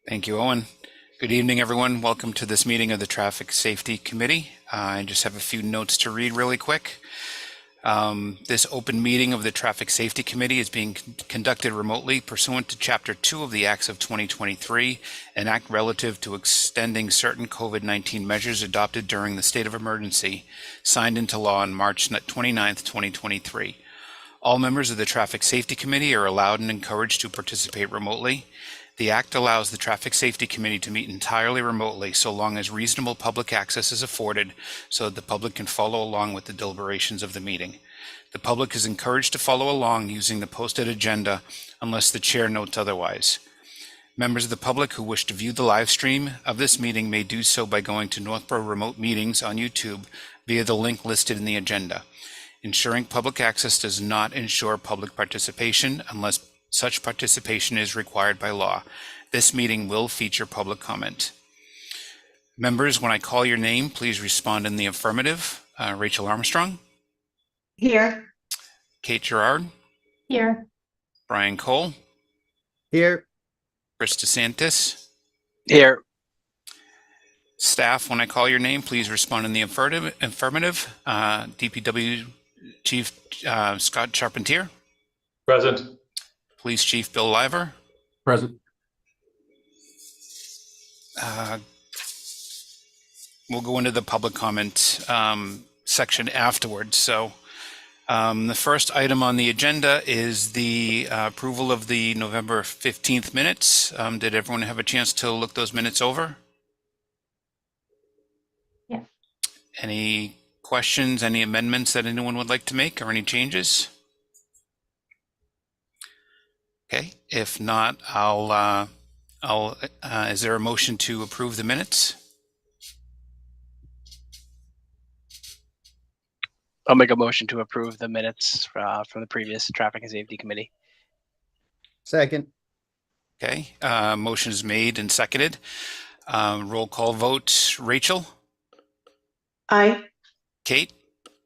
Thank you, Owen. Good evening, everyone. Welcome to this meeting of the Traffic Safety Committee. I just have a few notes to read really quick. This open meeting of the Traffic Safety Committee is being conducted remotely pursuant to Chapter 2 of the Acts of 2023, an act relative to extending certain COVID-19 measures adopted during the state of emergency, signed into law on March 29th, 2023. All members of the Traffic Safety Committee are allowed and encouraged to participate remotely. The Act allows the Traffic Safety Committee to meet entirely remotely so long as reasonable public access is afforded so that the public can follow along with the deliberations of the meeting. The public is encouraged to follow along using the posted agenda unless the chair notes otherwise. Members of the public who wish to view the live stream of this meeting may do so by going to Northborough Remote Meetings on YouTube via the link listed in the agenda. Ensuring public access does not ensure public participation unless such participation is required by law. This meeting will feature public comment. Members, when I call your name, please respond in the affirmative. Rachel Armstrong. Here. Kate Gerard. Here. Brian Cole. Here. Chris DeSantis. Here. Staff, when I call your name, please respond in the affirmative. DPW Chief Scott Charpentier. Present. Police Chief Bill Liver. Present. We'll go into the public comment section afterwards. So the first item on the agenda is the approval of the November 15th minutes. Did everyone have a chance to look those minutes over? Yeah. Any questions, any amendments that anyone would like to make, or any changes? Okay, if not, is there a motion to approve the minutes? I'll make a motion to approve the minutes from the previous Traffic and Safety Committee. Second. Okay, motion is made and seconded. Roll call vote. Rachel? Aye. Kate?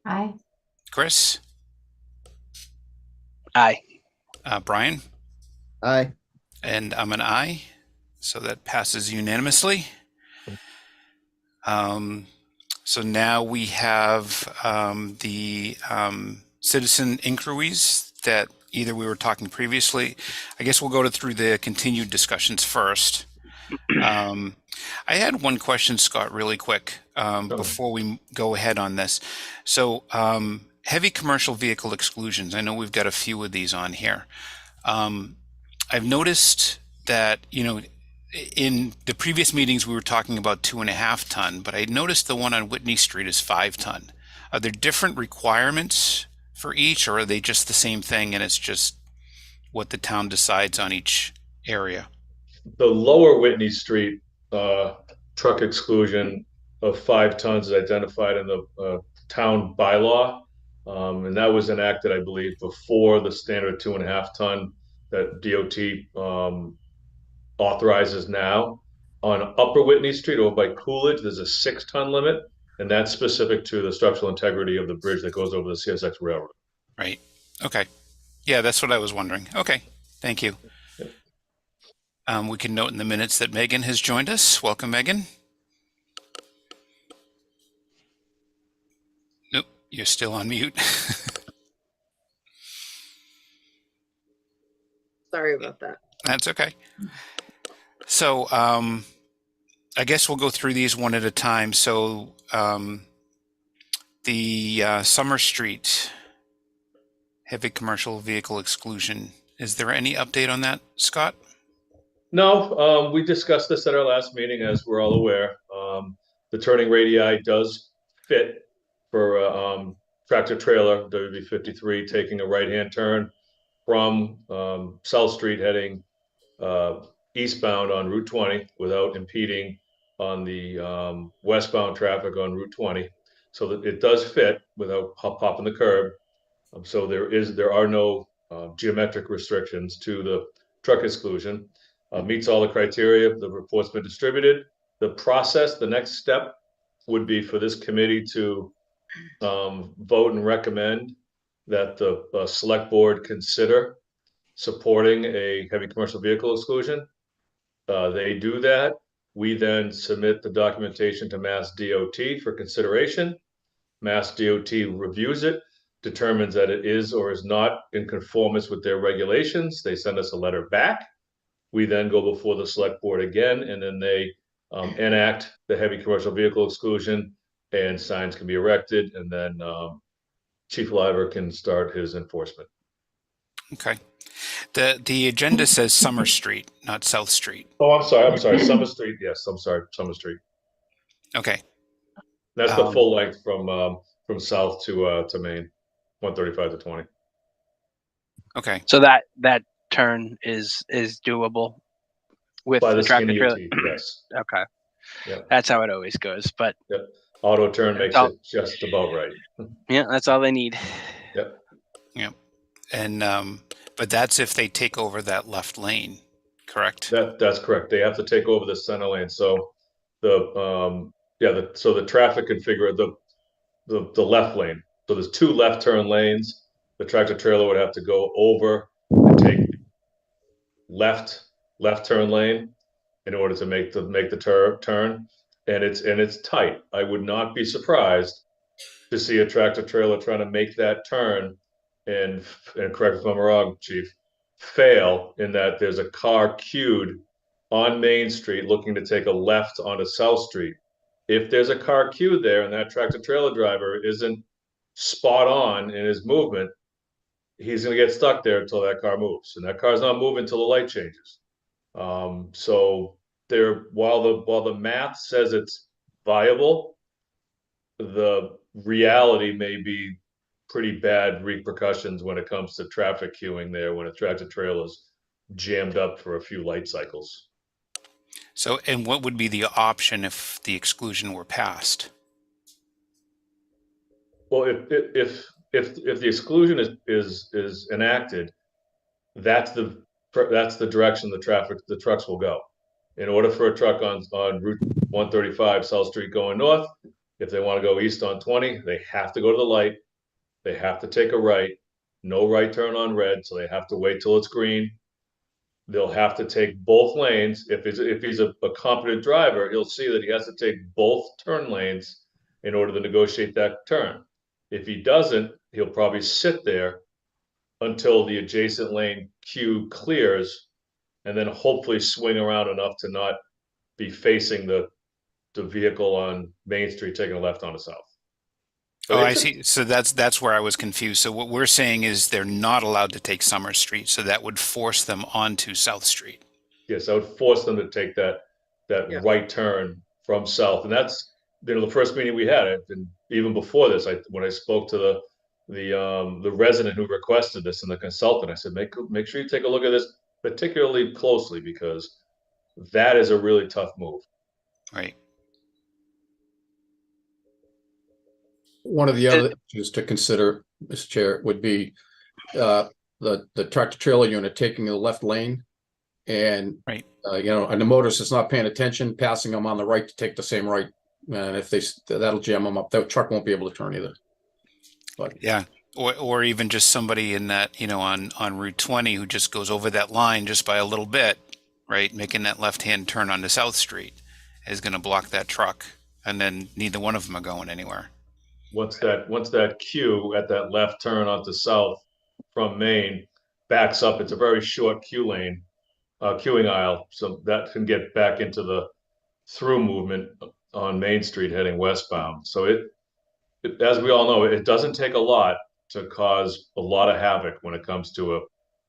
Aye. Chris? Aye. Brian? Aye. And I'm an aye, so that passes unanimously. So now we have the citizen inquiries that either we were talking previously. I guess we'll go through the continued discussions first. I had one question, Scott, really quick, before we go ahead on this. So heavy commercial vehicle exclusions, I know we've got a few of these on here. I've noticed that, in the previous meetings we were talking about 2.5 ton, but I noticed the one on Whitney Street is 5 ton. Are there different requirements for each, or are they just the same thing and it's just what the town decides on each area? The lower Whitney Street truck exclusion of 5 tons is identified in the town bylaw. And that was enacted, I believe, before the standard 2.5 ton that DOT authorizes now. On Upper Whitney Street over by Coolidge, there's a 6 ton limit, and that's specific to the structural integrity of the bridge that goes over the CSX railroad. Right. Okay. Yeah, that's what I was wondering. Okay. Thank you. We can note in the minutes that Megan has joined us. Welcome, Megan. Nope, you're still on mute. Sorry about that. That's okay. So I guess we'll go through these one at a time. So the Summer Street heavy commercial vehicle exclusion, is there any update on that, Scott? No, we discussed this at our last meeting, as we're all aware. The turning radii does fit for tractor trailer WB53 taking a right-hand turn from South Street heading eastbound on Route 20 without impeding on the westbound traffic on Route 20, so that it does fit without popping the curb. So there are no geometric restrictions to the truck exclusion. Meets all the criteria. The report's been distributed. The process, the next step would be for this committee to vote and recommend that the select board consider supporting a heavy commercial vehicle exclusion. They do that. We then submit the documentation to Mass DOT for consideration. Mass DOT reviews it, determines that it is or is not in conformance with their regulations. They send us a letter back. We then go before the select board again, and then they enact the heavy commercial vehicle exclusion, and signs can be erected, and then Chief Liver can start his enforcement. Okay. The agenda says Summer Street, not South Street. Oh, I'm sorry, Summer Street, yes, I'm sorry, Summer Street. Okay. That's the full length from south to Maine, 135 to 20. Okay. So that turn is doable with By the the tractor skinny trailer. UT, yes. Okay. Yep. That's how it always goes. But Yep. Auto turn makes it just about right. Yeah, that's all they need. Yep. Yep. And but that's if they take over that left lane, correct? That's correct. They have to take over the center lane. So the traffic configure the left lane. So there's 2 left turn lanes. The tractor trailer would have to go over and take left turn lane in order to make the turn. And it's tight. I would not be surprised to see a tractor trailer trying to make that turn and correct me if I'm wrong, Chief, fail in that there's a car queued on Main Street looking to take a left onto South Street. If there's a car queued there and that tractor trailer driver isn't spot on in his movement, he's going to get stuck there until that car moves, and that car's not moving until the light changes. So while the math says it's viable, the reality may be pretty bad repercussions when it comes to traffic queuing there when a tractor trailer is jammed up for a few light cycles. So, and what would be the option if the exclusion were passed? Well, if the exclusion is enacted, that's the direction the trucks will go. In order for a truck on Route 135 South Street going north, if they want to go east on 20, they have to go to the light. They have to take a right. No right turn on red, so they have to wait till it's green. They'll have to take both lanes. If he's a competent driver, he'll see that he has to take both turn lanes in order to negotiate that turn. If he doesn't, he'll probably sit there until the adjacent lane queue clears, and then hopefully swing around enough to not be facing the vehicle on Main Street taking a left onto South. Oh, I see. So that's where I was confused. So what we're saying is they're not allowed to take Summer Street, so that would force them onto South Street. Yes, I would force them to take that right turn from South, and that's the first meeting we had. And even before this, when I spoke to the resident who requested this and the consultant, I said, make sure you take a look at this particularly closely, because that is a really tough move. Right. One of the other issues to consider, Mr. Chair, would be the tractor trailer unit taking the left lane, and right. And the motorist is not paying attention, passing them on the right to take the same right, and if that'll jam them up. That truck won't be able to turn either. But yeah, or even just somebody in that on Route 20 who just goes over that line just by a little bit, right, making that left-hand turn onto South Street is going to block that truck, and then neither one of them are going anywhere. Once that queue at that left turn onto South from Main backs up, it's a very short queuing aisle, so that can get back into the through movement on Main Street heading westbound. So it as we all know, it doesn't take a lot to cause a lot of havoc when it comes to a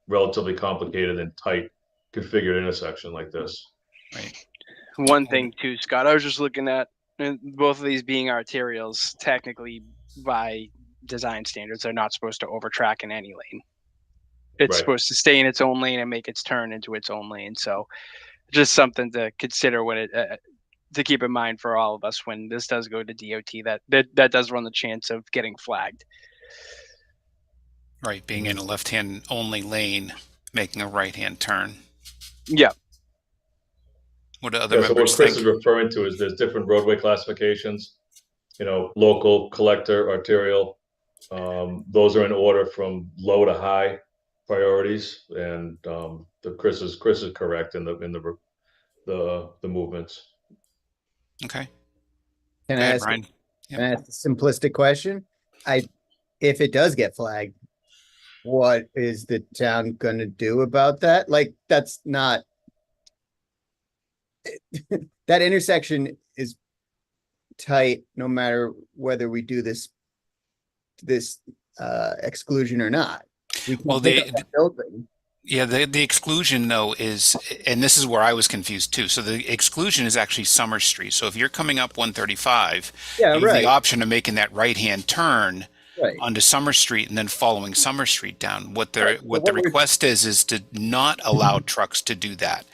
relatively complicated and tight configured intersection like this. Right. One thing too, Scott, I was just looking at both of these being arterials. Technically, by design standards, they're not supposed to overtrack in any lane. It's supposed to stay in its own lane and make its turn into its own lane. So just something to consider when to keep in mind for all of us when this does go to DOT, that does run the chance of getting flagged. Right, being in a left-hand only lane, making a right-hand turn. Yeah. What do other So members what Chris think? is referring to is there's different roadway classifications, local, collector, arterial. Those are in order from low to high priorities, and Chris is correct in the the movements. Okay. Can Go I ahead, ask, Brian. can I ask a simplistic question? If it does get flagged, what is the town gonna do about that? Like, that's not. That intersection is tight, no matter whether we do this exclusion or not. We can Well, pick up that building. Yeah, the exclusion though is, and this is where I was confused too. So the exclusion is actually Summer Street. So if you're coming up 135, Yeah, you have right, the option of making that right-hand turn right. onto Summer Street and then following Summer Street down. What Right. the So what the what we're- request is to not allow trucks to do that,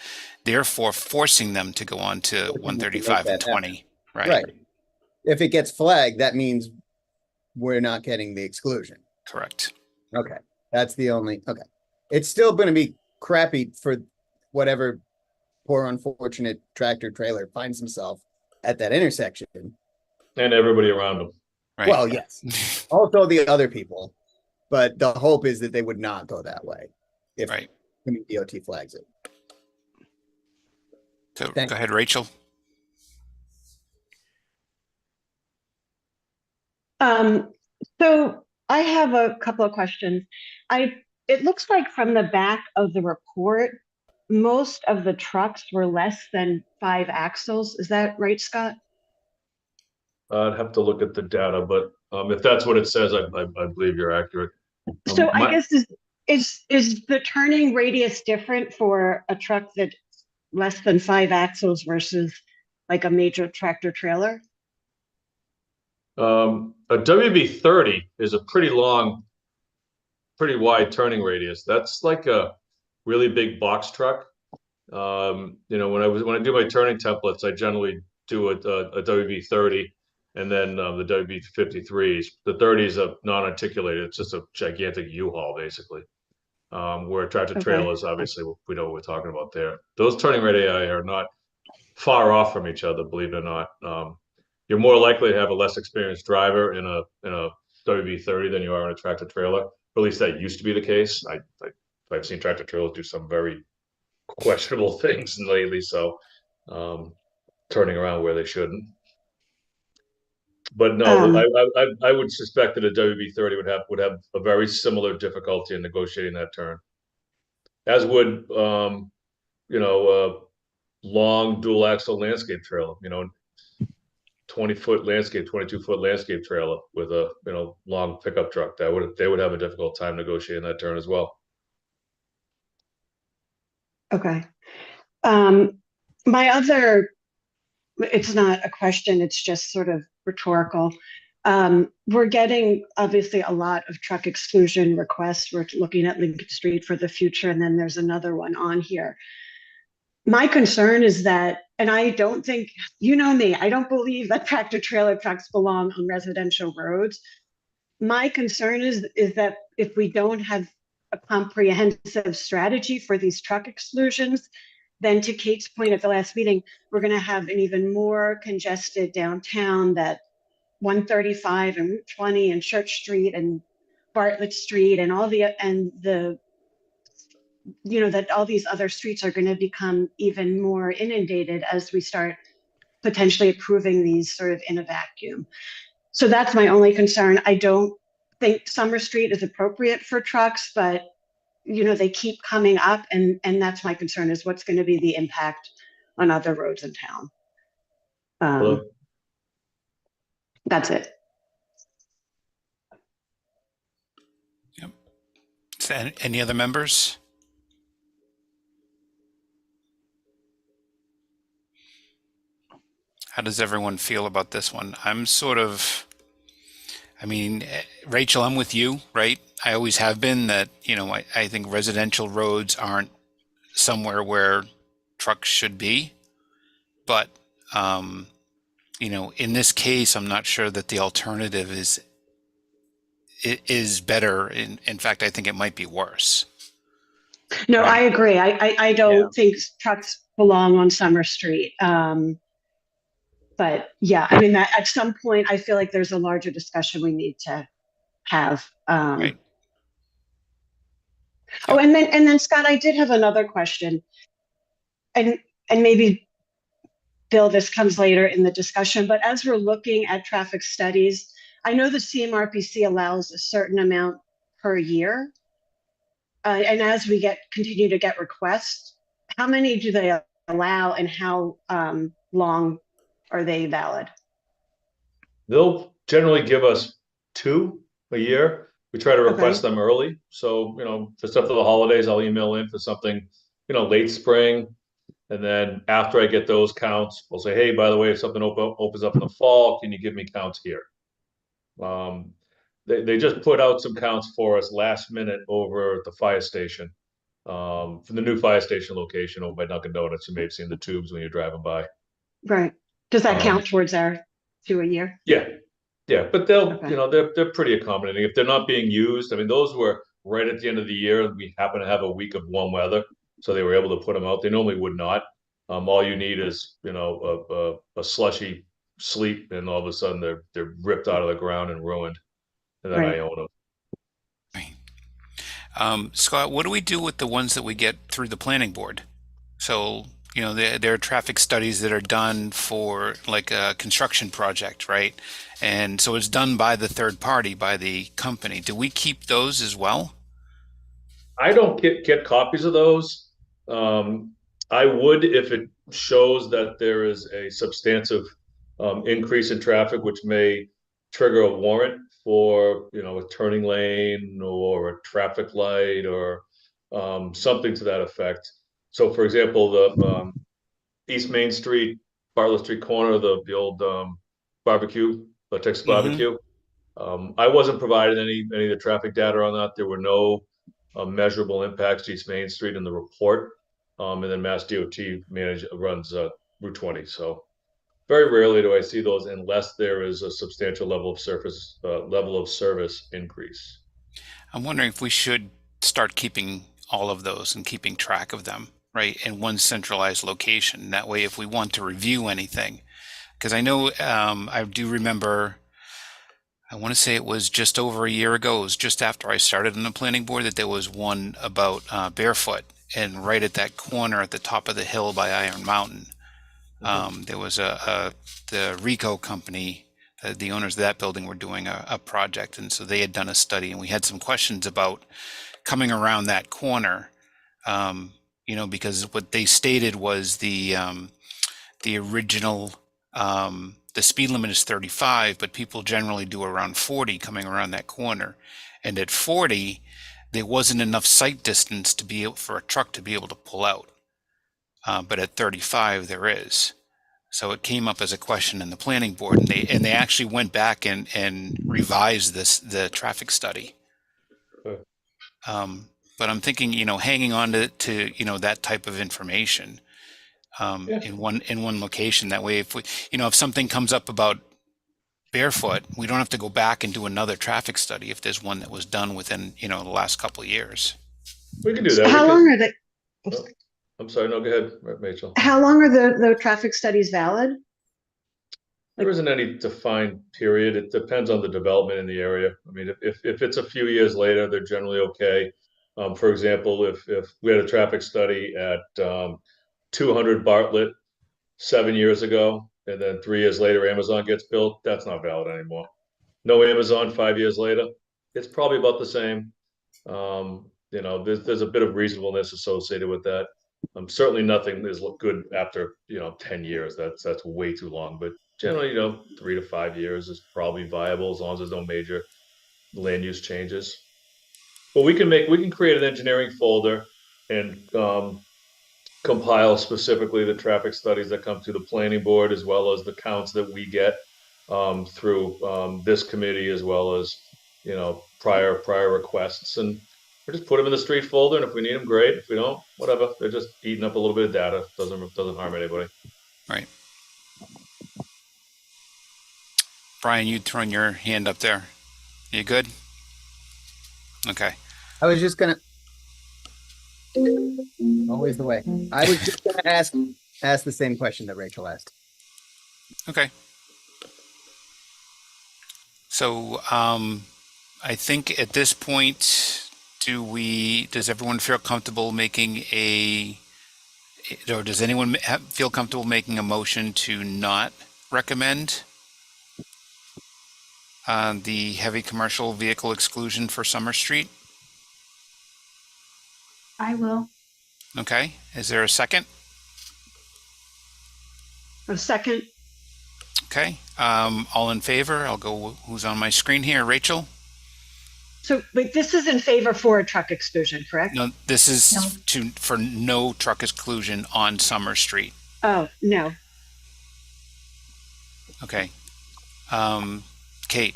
therefore forcing them to go on to them to 135 make and that happen. 20. Right. Right. If it gets flagged, that means we're not getting the exclusion. Correct. Okay, that's the only, okay. It's still gonna be crappy for whatever poor unfortunate tractor trailer finds himself at that intersection. And everybody around them. Right. Well, yes, also the other people, but the hope is that they would not go that way if Right. DOT flags it. So Thank go ahead, Rachel. So I have a couple of questions. It looks like from the back of the report, most of the trucks were less than 5 axles. Is that right, Scott? I'd have to look at the data, but if that's what it says, I believe you're accurate. So I my- guess is the turning radius different for a truck that's less than 5 axles versus like a major tractor trailer? A WB-30 is a pretty long, pretty wide turning radius. That's like a really big box truck. You know, when I do my turning templates, I generally do a WB-30 and then the WB-53s. The 30 is a non-articulated. It's just a gigantic U-Haul basically. Where a tractor trailer is obviously, we know what we're talking about there. Those turning radii are not far off from each other, believe it or not. You're more likely to have a less experienced driver in a WB-30 than you are in a tractor trailer. Or at least that used to be the case. I've seen tractor trailers do some very questionable things lately, so turning around where they shouldn't. But no, I would suspect that a WB-30 would have a very similar difficulty in negotiating that turn, as would you know, long dual axle landscape trailer, you know, 20-foot landscape, 22-foot landscape trailer with a, you know, long pickup truck. They would have a difficult time negotiating that turn as well. Okay. My other, it's not a question, it's just sort of rhetorical. We're getting obviously a lot of truck exclusion requests. We're looking at Lincoln Street for the future, and then there's another one on here. My concern is that, and I don't think, you know me, I don't believe that tractor trailer trucks belong on residential roads. My concern is that if we don't have a comprehensive strategy for these truck exclusions, then to Kate's point at the last meeting, we're going to have an even more congested downtown, that 135 and Route 20 and Church Street and Bartlett Street and you know, that all these other streets are going to become even more inundated as we start potentially approving these sort of in a vacuum. So that's my only concern. I don't think Summer Street is appropriate for trucks, but you know, they keep coming up, and that's my concern, is what's going to be the impact on other roads in town. Hello? That's it. Yep. So, any other members? How does everyone feel about this one? I'm sort of, I mean, Rachel, I'm with you, right? I always have been that, you know, I think residential roads aren't somewhere where trucks should be. But, you know, in this case, I'm not sure that the alternative is better. In fact, I think it might be worse. No, Right. I agree. I don't think trucks belong on Summer Street. But yeah, I mean, that at some point, I feel like there's a larger discussion we need to have. Right. Oh, and then Scott, I did have another question. And and maybe Bill, this comes later in the discussion, but as we're looking at traffic studies, I know the CMRPC allows a certain amount per year. And as we continue to get requests, how many do they allow and how long are they valid? They'll generally give us 2 a year. We try to request Okay. them early. So, for stuff for the holidays, I'll email in for something, late spring. And then after I get those counts, we'll say, hey, by the way, if something opens up in the fall, can you give me counts here? They just put out some counts for us last minute over at the fire station. For the new fire station location over by Dunkin' Donuts. You may have seen the tubes when you're driving by. Right. Does that Um, count towards our 2 a year? Yeah, yeah, but they'll, Okay. they're pretty accommodating. If they're not being used, I mean, those were right at the end of the year. We happen to have a week of warm weather, so they were able to put them out. They normally would not. All you need is, a slushy sleep, and all of a sudden they're ripped out of the ground and ruined, and then I Right. own them. Scott, what do we do with the ones that we get through the planning board? So, there are traffic studies that are done for like a construction project, right? And so it's done by the third party, by the company. Do we keep those as well? I don't get copies of those. I would if it shows that there is a substantive increase in traffic, which may trigger a warrant for a turning lane or a traffic light or something to that effect. So, for example, the East Main Street, Bartlett Street corner, the old barbecue, the Texas Mm-hmm. barbecue. I wasn't provided any of the traffic data on that. There were no measurable impacts to East Main Street in the report. And then Mass DOT runs Route 20. So very rarely do I see those unless there is a substantial level of service increase. I'm wondering if we should start keeping all of those and keeping track of them, right, in one centralized location. That way, if we want to review anything, because I know I do remember, I want to say it was just over a year ago, it was just after I started on the planning board, that there was one about Barefoot, and right at that corner at the top of the hill by Iron Mountain. There was the Rico company, the owners of that building were doing a project, and so they had done a study, and we had some questions about coming around that corner, because what they stated was the original, the speed limit is 35, but people generally do around 40 coming around that corner, and at 40, there wasn't enough sight distance to be able, for a truck to be able to pull out. But at 35 there is. So it came up as a question in the planning board, and they actually went back and revised the traffic study. Okay. But I'm thinking, hanging on to that type of information Yeah. in one location. That way, if something comes up about Barefoot, we don't have to go back and do another traffic study if there's one that was done within the last couple of years. We can do that. How long are they? I'm sorry. No, go ahead, Rachel. How long are the traffic studies valid? There isn't any defined period. It depends on the development in the area. I mean, if it's a few years later, they're generally okay. For example, if we had a traffic study at 200 Bartlett 7 years ago, and then 3 years later Amazon gets built, that's not valid anymore. No Amazon 5 years later, it's probably about the same. There's a bit of reasonableness associated with that. Certainly nothing is good after 10 years. That's way too long. But generally, 3 to 5 years is probably viable as long as there's no major land use changes. But we can create an engineering folder and compile specifically the traffic studies that come to the planning board, as well as the counts that we get through this committee, as well as prior requests, and we just put them in the street folder. And if we need them, great. If we don't, whatever. They're just eating up a little bit of data. Doesn't harm anybody. Right. Brian, you'd thrown your hand up there. You good? Okay. I was just gonna. Always the way. I was just gonna ask the same question that Rachel asked. Okay. So I think at this point, does everyone feel comfortable making a Or does anyone feel comfortable making a motion to not recommend the heavy commercial vehicle exclusion for Summer Street? I will. Okay, is there a second? A second. Okay, all in favor? I'll go who's on my screen here. Rachel? So, but this is in favor for a truck exclusion, correct? No, this is No. for no truck exclusion on Summer Street. Oh, no. Okay. Kate,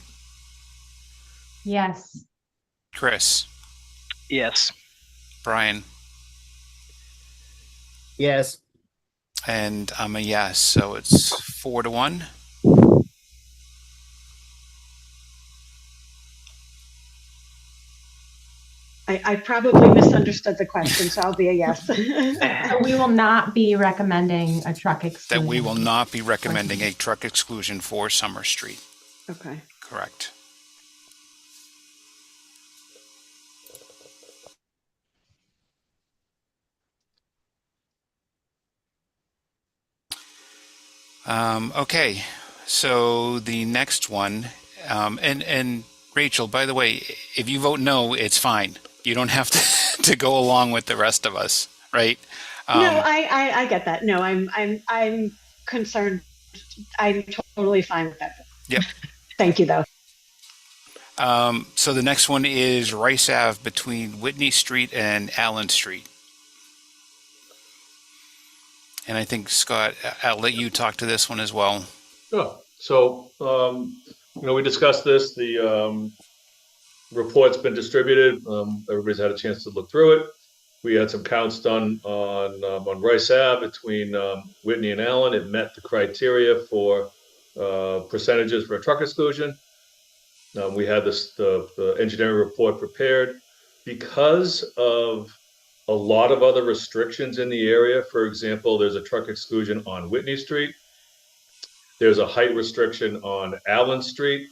Yes. Chris, Yes. Brian, Yes. and I'm a yes, so it's 4-1. I probably misunderstood the question, so I'll be a yes. So we will not be recommending a truck exclusion. That we will not be recommending a truck exclusion for Summer Street. Okay. Correct. Okay, so the next one, and Rachel, by the way, if you vote no, it's fine. You don't have to go along with the rest of us, right? No, I get that. No, I'm concerned. I'm totally fine with that. Yep. Thank you, though. So the next one is Rice Ave between Whitney Street and Allen Street. And I think, Scott, I'll let you talk to this one as well. Oh, so, we discussed this, the, report's been distributed. Everybody's had a chance to look through it. We had some counts done on Rice Ave between, Whitney and Allen. It met the criteria for, percentages for a truck exclusion. We had the engineering report prepared because of a lot of other restrictions in the area. For example, there's a truck exclusion on Whitney Street. There's a height restriction on Allen Street.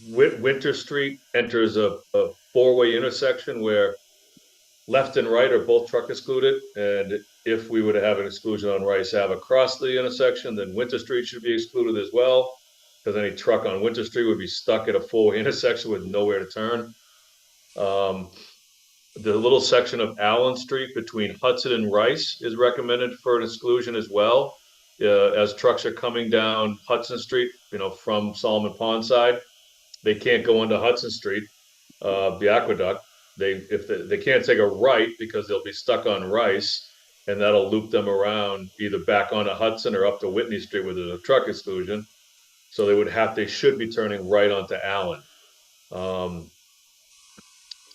Winter Street enters a four-way intersection where left and right are both truck excluded. And if we were to have an exclusion on Rice Ave across the intersection, then Winter Street should be excluded as well, because any truck on Winter Street would be stuck at a four-way intersection with nowhere to turn. The little section of Allen Street between Hudson and Rice is recommended for an exclusion as well. As trucks are coming down Hudson Street, from Solomon Pond side, they can't go into Hudson Street, the aqueduct. They can't take a right because they'll be stuck on Rice, and that'll loop them around either back onto Hudson or up to Whitney Street where there's a truck exclusion. So they should be turning right onto Allen.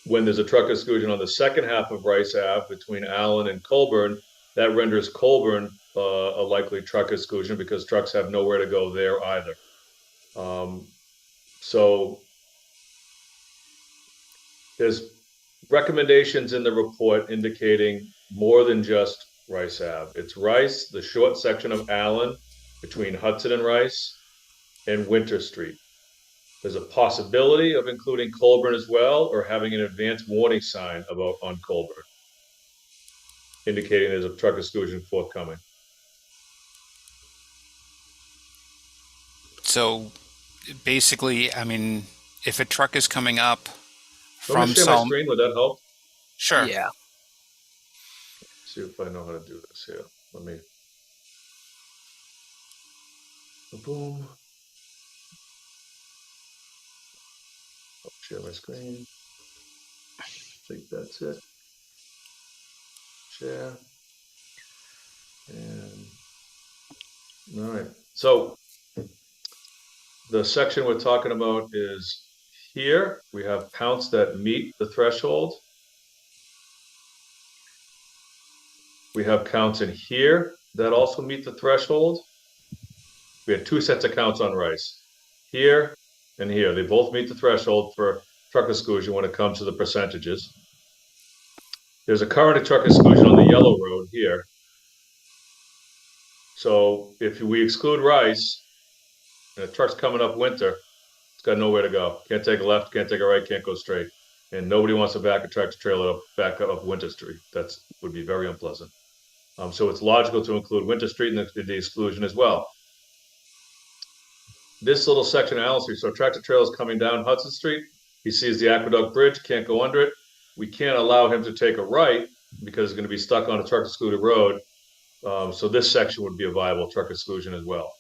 When there's a truck exclusion on the second half of Rice Ave between Allen and Colburn, that renders Colburn a likely truck exclusion because trucks have nowhere to go there either. So there's recommendations in the report indicating more than just Rice Ave. It's Rice, the short section of Allen between Hudson and Rice, and Winter Street. There's a possibility of including Colburn as well, or having an advance warning sign on Colburn, indicating there's a truck exclusion forthcoming. So basically, I mean, if a truck is coming up Let me from share my screen, would that help? Sure. Yeah. See if I know how to do this here. Let me. Boom. Share my screen. I think that's it. Share. And all right. So the section we're talking about is here. We have counts that meet the threshold. We have counts in here that also meet the threshold. We had two sets of counts on Rice. Here and here. They both meet the threshold for truck exclusion when it comes to the percentages. There's a current truck exclusion on the yellow road here. So if we exclude Rice, and a truck's coming up Winter, it's got nowhere to go. Can't take a left, can't take a right, can't go straight. And nobody wants to back a tractor trailer back up Winter Street. Would be very unpleasant. So it's logical to include Winter Street in the exclusion as well. This little section of Allen Street, so tractor trailer is coming down Hudson Street. He sees the Aqueduct Bridge, can't go under it. We can't allow him to take a right because he's going to be stuck on a truck excluded road. So this section would be a viable truck exclusion as well.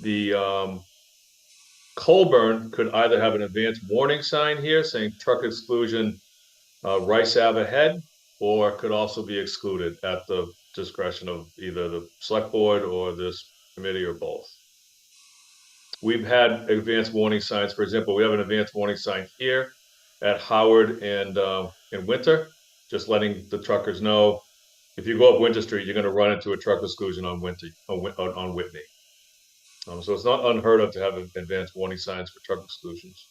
The Colburn could either have an advanced warning sign here saying truck exclusion Rice Ave ahead, or could also be excluded at the discretion of either the select board or this committee or both. We've had advanced warning signs. For example, we have an advanced warning sign here at Howard and Winter, just letting the truckers know if you go up Winter Street, you're going to run into a truck exclusion on Whitney. So it's not unheard of to have advanced warning signs for truck exclusions.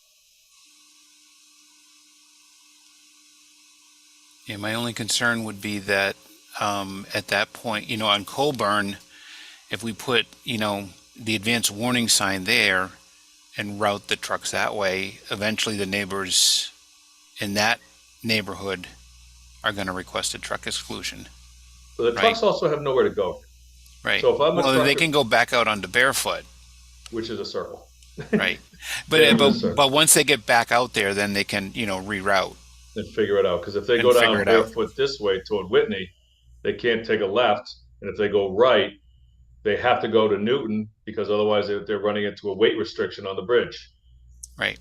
Yeah, my only concern would be that at that point, on Colburn, if we put, the advanced warning sign there and route the trucks that way, eventually the neighbors in that neighborhood are going to request a truck exclusion. But the trucks also have nowhere to go. Right. So if I'm a well, they trucker, can go back out onto Barefoot. which is a circle. Right. But once they get back out there, then they can, reroute. And figure it out. Because if they And go figure down it out. Barefoot this way toward Whitney, they can't take a left. And if they go right, they have to go to Newton because otherwise they're running into a weight restriction on the bridge. Right.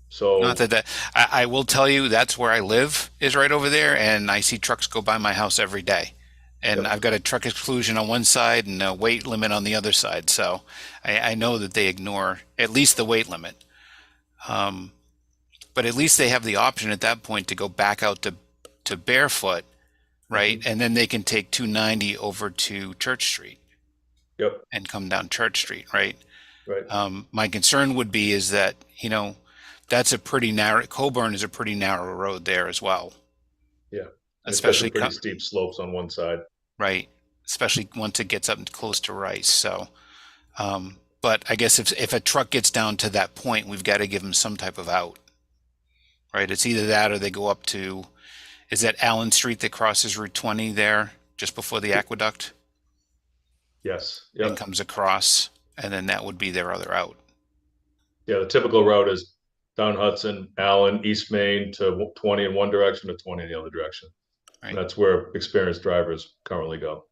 So Not that I will tell you that's where I live is right over there, and I see trucks go by my house every day. And Yep. I've got a truck exclusion on one side and a weight limit on the other side. So I know that they ignore at least the weight limit. But at least they have the option at that point to go back out to Barefoot, right? And then they can take 290 over to Church Street. Yep. And come down Church Street, right? Right. My concern would be is that, that's a pretty narrow, Colburn is a pretty narrow road there as well. Yeah. Especially pretty steep slopes on one side. right. Especially once it gets up close to Rice. So, but I guess if a truck gets down to that point, we've got to give them some type of out, right? It's either that or they go up to, is that Allen Street that crosses Route 20 there just before the aqueduct? Yes. And Yep. comes across, and then that would be their other out. Yeah. The typical route is down Hudson, Allen, East Main to 20 in one direction to 20 in the other direction. Right. And that's where experienced drivers currently go.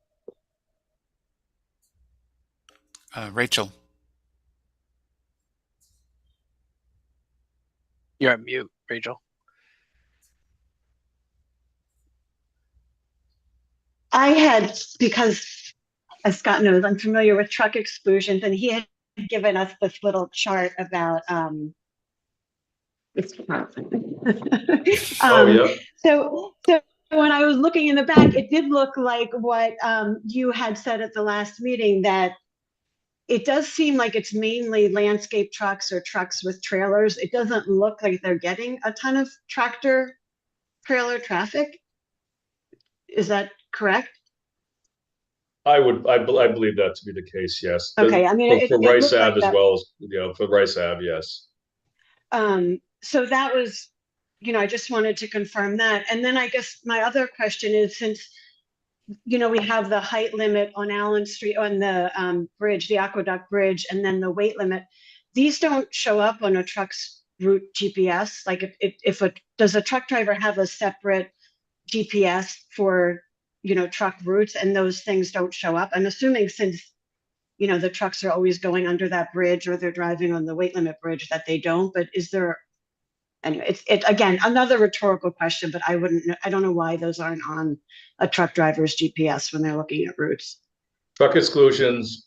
Rachel. You're on mute, Rachel. I had, because as Scott knows, I'm familiar with truck exclusions, and he had given us this little chart about Oh, yeah. So when I was looking in the back, it did look like what you had said at the last meeting, that it does seem like it's mainly landscape trucks or trucks with trailers. It doesn't look like they're getting a ton of tractor trailer traffic. Is that correct? I believe that to be the case. Yes. Okay, I mean, for it Rice looked like Ave as that. well as for Rice Ave, yes. So that was, I just wanted to confirm that. And then I guess my other question is, since, we have the height limit on Allen Street, on the bridge, the Aqueduct Bridge, and then the weight limit, these don't show up on a truck's route GPS. Like does a truck driver have a separate GPS for, truck routes, and those things don't show up? I'm assuming since, the trucks are always going under that bridge, or they're driving on the weight limit bridge, that they don't. But is there, anyway, it's again, another rhetorical question, but I don't know why those aren't on a truck driver's GPS when they're looking at routes. Truck exclusions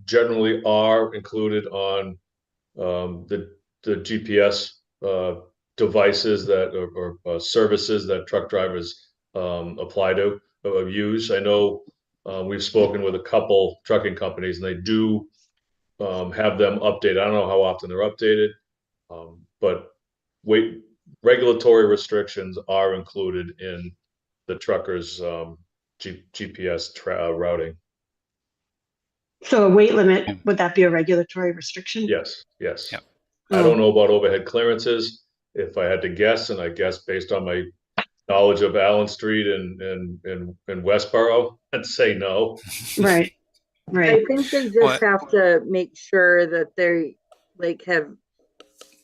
generally are included on the GPS devices that or services that truck drivers apply to or use. I know we've spoken with a couple trucking companies, and they do have them updated. I don't know how often they're updated, but regulatory restrictions are included in the truckers' GPS routing. So a weight limit, would that be a regulatory restriction? Yes. Yep. I don't know about overhead clearances. If I had to guess, and I guess based on my knowledge of Allen Street and Westboro, I'd say no. Right, I right. think they just What? have to make sure that they like have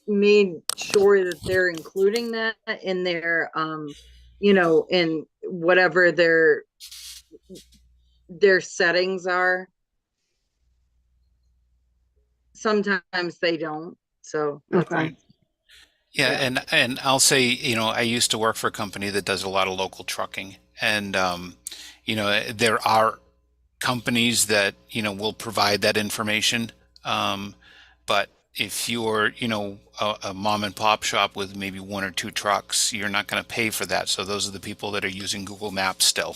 made sure that they're including that in their in whatever their settings are. Sometimes they don't, so that's Okay. all. Yeah, Yeah. and I'll say, I used to work for a company that does a lot of local trucking, and there are companies that will provide that information. But if you're a mom and pop shop with maybe one or two trucks, you're not going to pay for that. So those are the people that are using Google Maps still,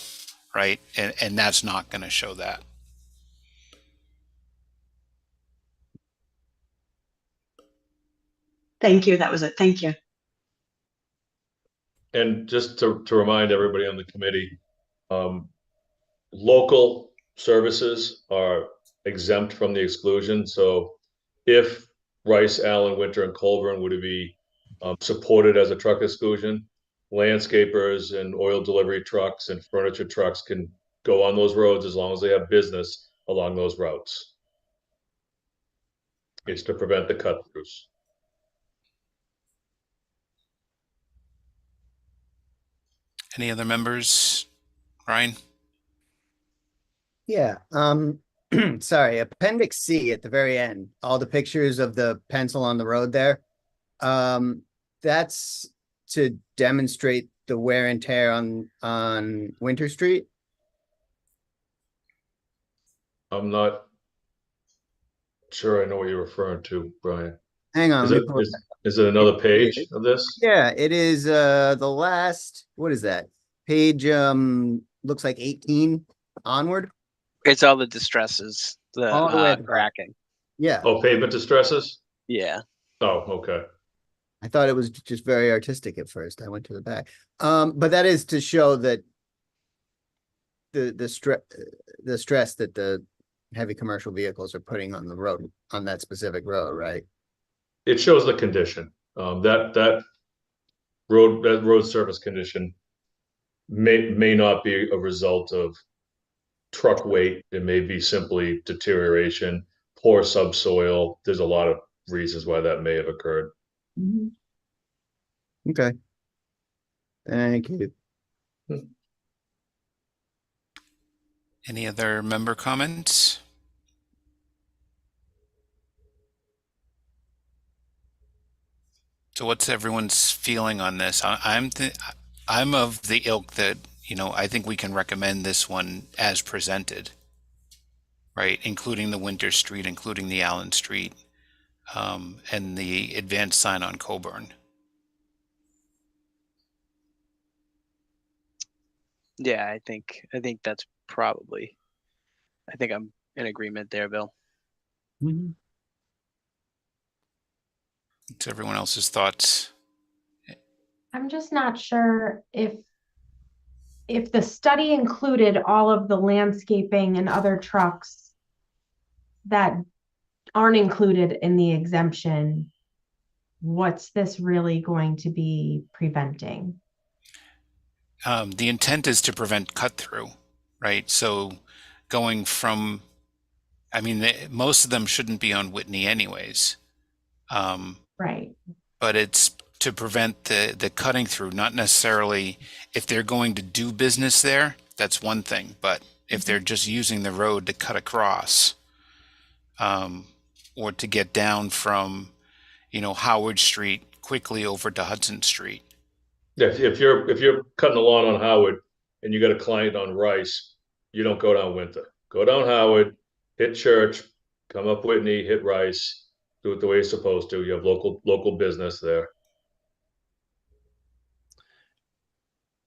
right? And that's not going to show that. Thank you. That was it. Thank you. And just to remind everybody on the committee, local services are exempt from the exclusion. So if Rice, Allen, Winter, and Colburn would be supported as a truck exclusion, landscapers and oil delivery trucks and furniture trucks can go on those roads as long as they have business along those routes. It's to prevent the cut-throughs. Any other members? Ryan? Yeah, sorry, Appendix C at the very end, all the pictures of the pencil on the road there. That's to demonstrate the wear and tear on Winter Street. I'm not sure I know what you're referring to, Brian. Hang on, Is let it, me pull it is, is it another page of this? Yeah, it is the last, what is that? Page looks like 18 onward. It's all the distresses, the All the way at the bottom. cracking. Yeah, Oh, pavement distresses? Yeah. Oh, okay. I thought it was just very artistic at first. I went to the back. But that is to show that the stress that the heavy commercial vehicles are putting on the road, on that specific road, right? It shows the condition. That road surface condition may not be a result of truck weight. It may be simply deterioration, poor subsoil. There's a lot of reasons why that may have occurred. Okay. Thank you. Any other member comments? So what's everyone's feeling on this? I'm of the ilk that, I think we can recommend this one as presented, right? Including the Winter Street, including the Allen Street, and the advanced sign on Coburn. Yeah, I think that's probably, I think I'm in agreement there, Bill. What's everyone else's thoughts? I'm just not sure if the study included all of the landscaping and other trucks that aren't included in the exemption, what's this really going to be preventing? The intent is to prevent cut through, right? So going from, most of them shouldn't be on Whitney anyways. Right. But it's to prevent the cutting through, not necessarily if they're going to do business there, that's one thing. But if they're just using the road to cut across, or to get down from, Howard Street quickly over to Hudson Street. Yeah, if you're cutting the lawn on Howard and you got a client on Rice, you don't go down Winter. Go down Howard, hit Church, come up Whitney, hit Rice, do it the way you're supposed to. You have local business there.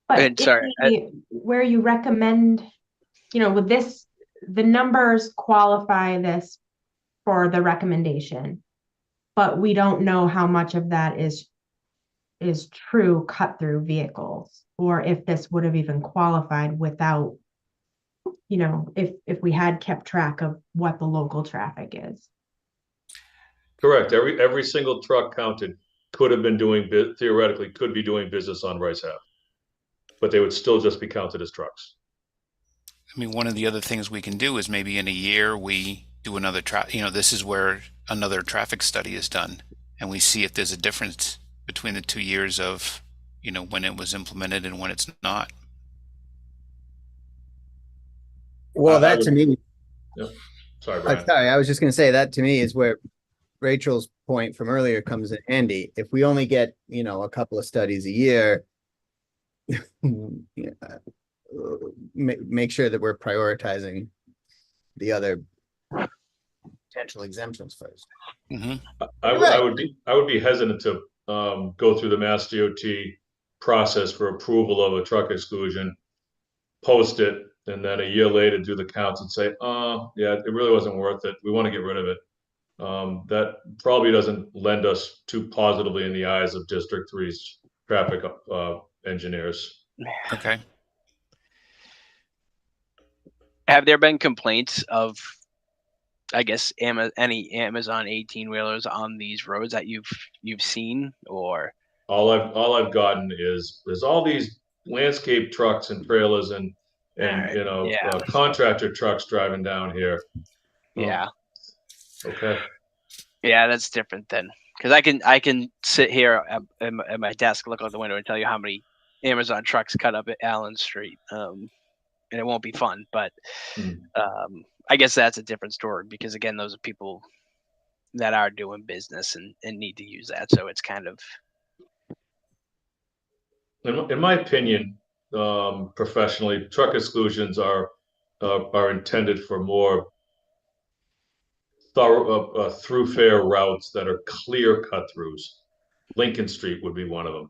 But And sorry, where you recommend, with this, the numbers qualify this for the recommendation, but we don't know how much of that is true cut through vehicles, or if this would have even qualified without, if we had kept track of what the local traffic is. Correct. Every single truck counted could have been theoretically could be doing business on Rice Ave, but they would still just be counted as trucks. I mean, one of the other things we can do is maybe in a year we do another this is where another traffic study is done, and we see if there's a difference between the 2 years of, when it was implemented and when it's not. Well, that to me, Sorry, Brian. sorry, I was just gonna say that to me is where Rachel's point from earlier comes in handy. If we only get, a couple of studies a year, make sure that we're prioritizing the other potential exemptions first. Mm-hmm. I would be hesitant to go through the Mass DOT process for approval of a truck exclusion, post it, and then a year later do the counts and say, yeah, it really wasn't worth it. We want to get rid of it. That probably doesn't lend us too positively in the eyes of District 3's traffic engineers. Okay. Have there been complaints of, I guess, any Amazon 18-wheelers on these roads that you've seen, or? All I've gotten is there's all these landscape trucks and trailers and right. contractor trucks driving down here. Yeah. Okay. Yeah, that's different then, because I can sit here at my desk, look out the window, and tell you how many Amazon trucks cut up at Allen Street, and it won't be fun. But I guess that's a different story, because again, those are people that are doing business and need to use that. So it's kind of, in my opinion, professionally, truck exclusions are intended for more thorough through-fare routes that are clear cut-throughs. Lincoln Street would be one of them.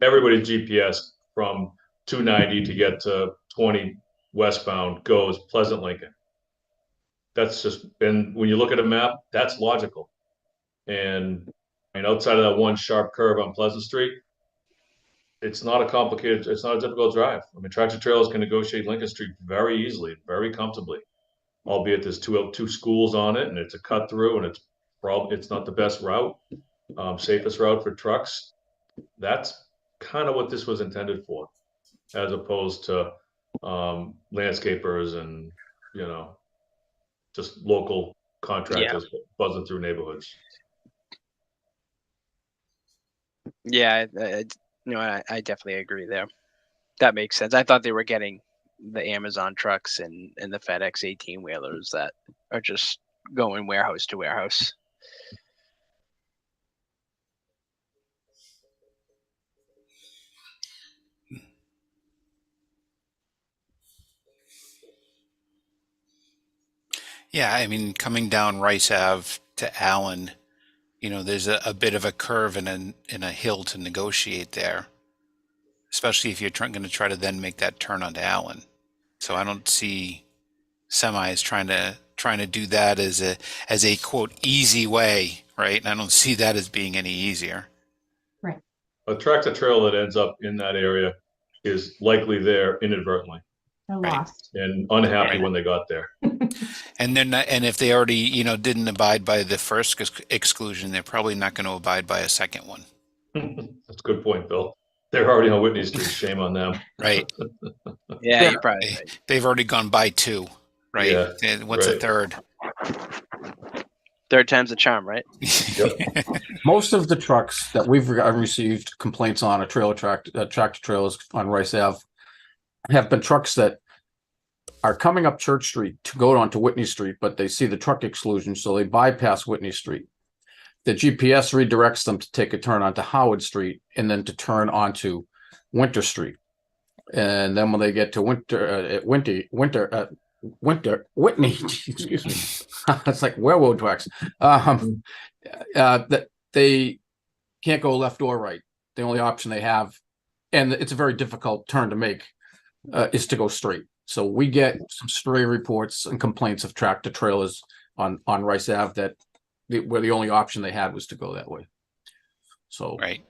Everybody's GPS from 290 to get to 20 westbound goes Pleasant Lincoln. That's just, and when you look at a map, that's logical. And outside of that one sharp curve on Pleasant Street, it's not it's not a difficult drive. I mean, tractor trailers can negotiate Lincoln Street very easily, very comfortably, albeit there's two schools on it, and it's a cut through, and it's not the best route, safest route for trucks. That's kind of what this was intended for, as opposed to landscapers and just local contractors buzzing through neighborhoods. yeah, I definitely agree there. That makes sense. I thought they were getting the Amazon trucks and the FedEx 18-wheelers that are just going warehouse to warehouse. Yeah, I mean, coming down Rice Ave to Allen, there's a bit of a curve and a hill to negotiate there, especially if you're going to try to then make that turn onto Allen. So I don't see semis trying to do that as a quote easy way, right? And I don't see that as being any easier. Right. A tractor trailer that ends up in that area is likely there inadvertently. They're Right. lost. And unhappy when they got there. And then, and if they already, didn't abide by the first exclusion, they're probably not going to abide by a second one. That's a good point, Bill. They're already on Whitney Street. Shame on them. Right. Yeah, you're probably right. They've already gone by two, right? Yeah, What's right. a third? Third time's the charm, right? Most of the trucks that we've received complaints on, tractor trailers on Rice Ave, have been trucks that are coming up Church Street to go onto Whitney Street, but they see the truck exclusion, so they bypass Whitney Street. The GPS redirects them to take a turn onto Howard Street and then to turn onto Winter Street. And then when they get to Whitney, excuse me, it's like railroad tracks. That they can't go left or right. The only option they have, and it's a very difficult turn to make, is to go straight. So we get some stray reports and complaints of tractor trailers on Rice Ave that where the only option they had was to go that way. So Right.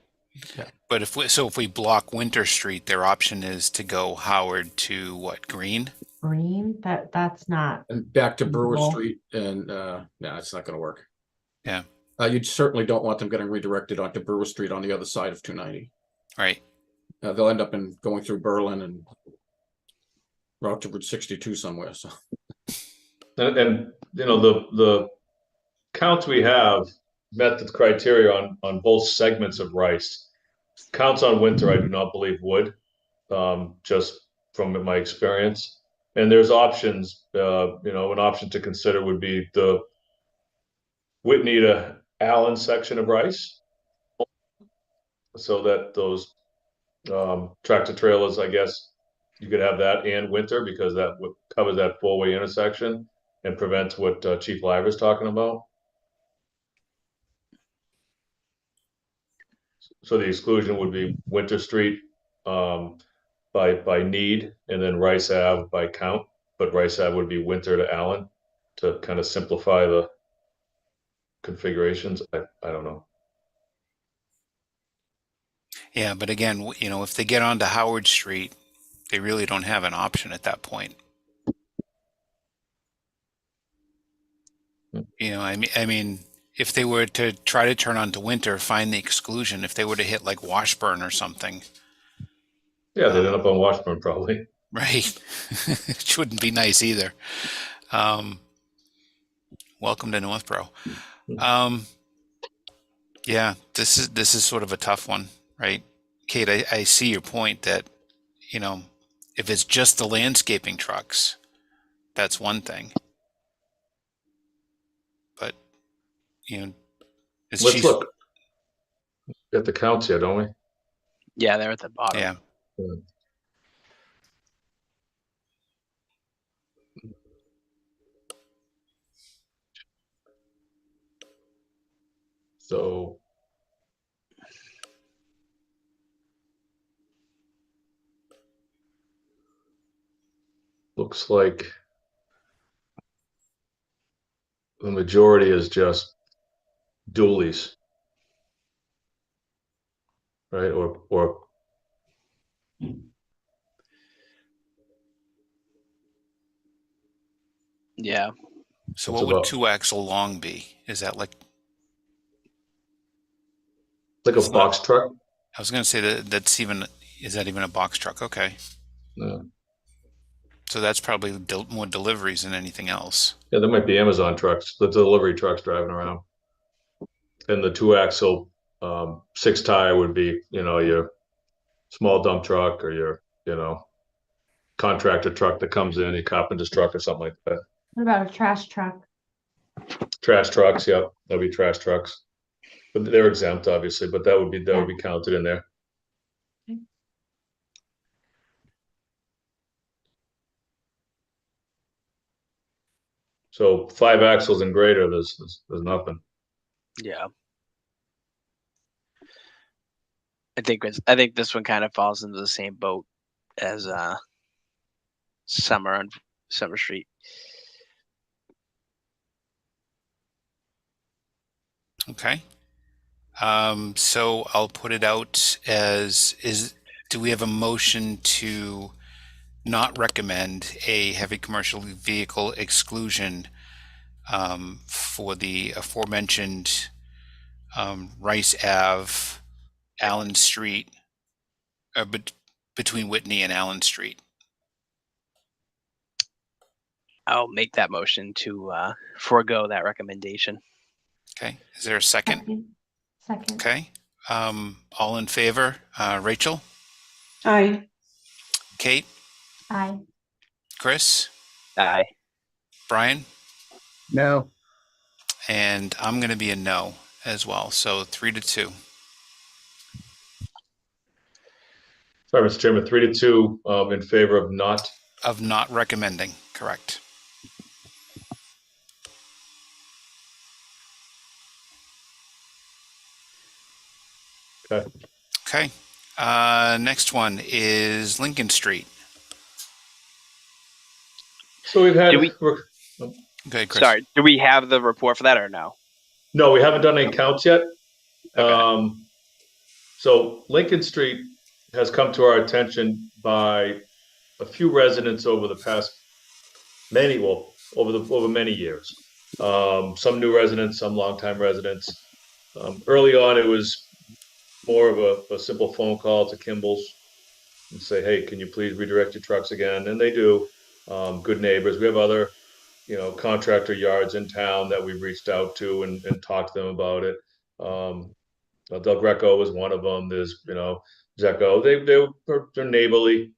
Yeah. But if we block Winter Street, their option is to go Howard to what, Green? Green, that's not. and back to Brewer Well- Street, and no, it's not going to work. You certainly don't want them getting redirected onto Brewer Street on the other side of 290. Right. They'll end up in going through Berlin and route to Route 62 somewhere. So And you know, the counts we have met the criteria on both segments of Rice. Counts on Winter, I do not believe would, just from my experience. And there's options, you know, an option to consider would be the Whitney to Allen section of Rice. So that those tractor trailers, I guess, you could have that and Winter, because that would cover that four-way intersection and prevents what Chief Liver is talking about. So the exclusion would be Winter Street by need, and then Rice Ave by count, but Rice Ave would be Winter to Allen to kind of simplify the configurations. I don't know. Yeah, but again, you know, if they get onto Howard Street, they really don't have an option at that point. You know, I mean, if they were to try to turn onto Winter, find the exclusion, if they were to hit like Washburn or something, Yeah, they'd end up on Washburn probably. right? Which wouldn't be nice either. Welcome to Northborough. Yeah, this is sort of a tough one, right? Kate, I see your point that, you know, if it's just the landscaping trucks, that's one thing. But, you know, it's Let's look at the counts here, don't we? Yeah, they're at the bottom. Yeah. So looks like the majority is just dualies, right? Or Yeah. So That's what would about- 2-axle long be? Is that like, like a box truck. I was going to say is that even a box truck? Okay. Yeah. So that's probably more deliveries than anything else. Yeah, there might be Amazon trucks, the delivery trucks driving around. And the 2-axle 6-tire would be, you know, your small dump truck or your, you know, contractor truck that comes in, your carpenter's truck or something like that. What about a trash truck? Trash trucks, yep, that'd be trash trucks. But they're exempt, obviously, but that would be counted in there. So 5 axles and greater, there's nothing. Yeah. I think this one kind of falls into the same boat as Summer on Summer Street. Okay. So I'll put it out as do we have a motion to not recommend a heavy commercial vehicle exclusion for the aforementioned Rice Ave, Allen Street, between Whitney and Allen Street? I'll make that motion to forego that recommendation. Okay. Is there a second? Second. Okay. All in favor? Rachel? Aye. Kate? Aye. Chris? Aye. Brian? No. And I'm going to be a no as well. So 3-2. Sorry, Mr. Chairman, 3-2 in favor of not. Of not recommending, correct. Okay. Okay. Next one is Lincoln Street. So we've had. Okay, Chris. Sorry, do we have the report for that or no? No, we haven't done any counts yet. So Lincoln Street has come to our attention by a few residents over the past over many years. Some new residents, some longtime residents. Early on, it was more of a simple phone call to Kimball's and say, hey, can you please redirect your trucks again? And they do. Good neighbors. We have other, contractor yards in town that we've reached out to and talked to them about it. Del Greco was one of them. There's, Zecco. They're neighborly.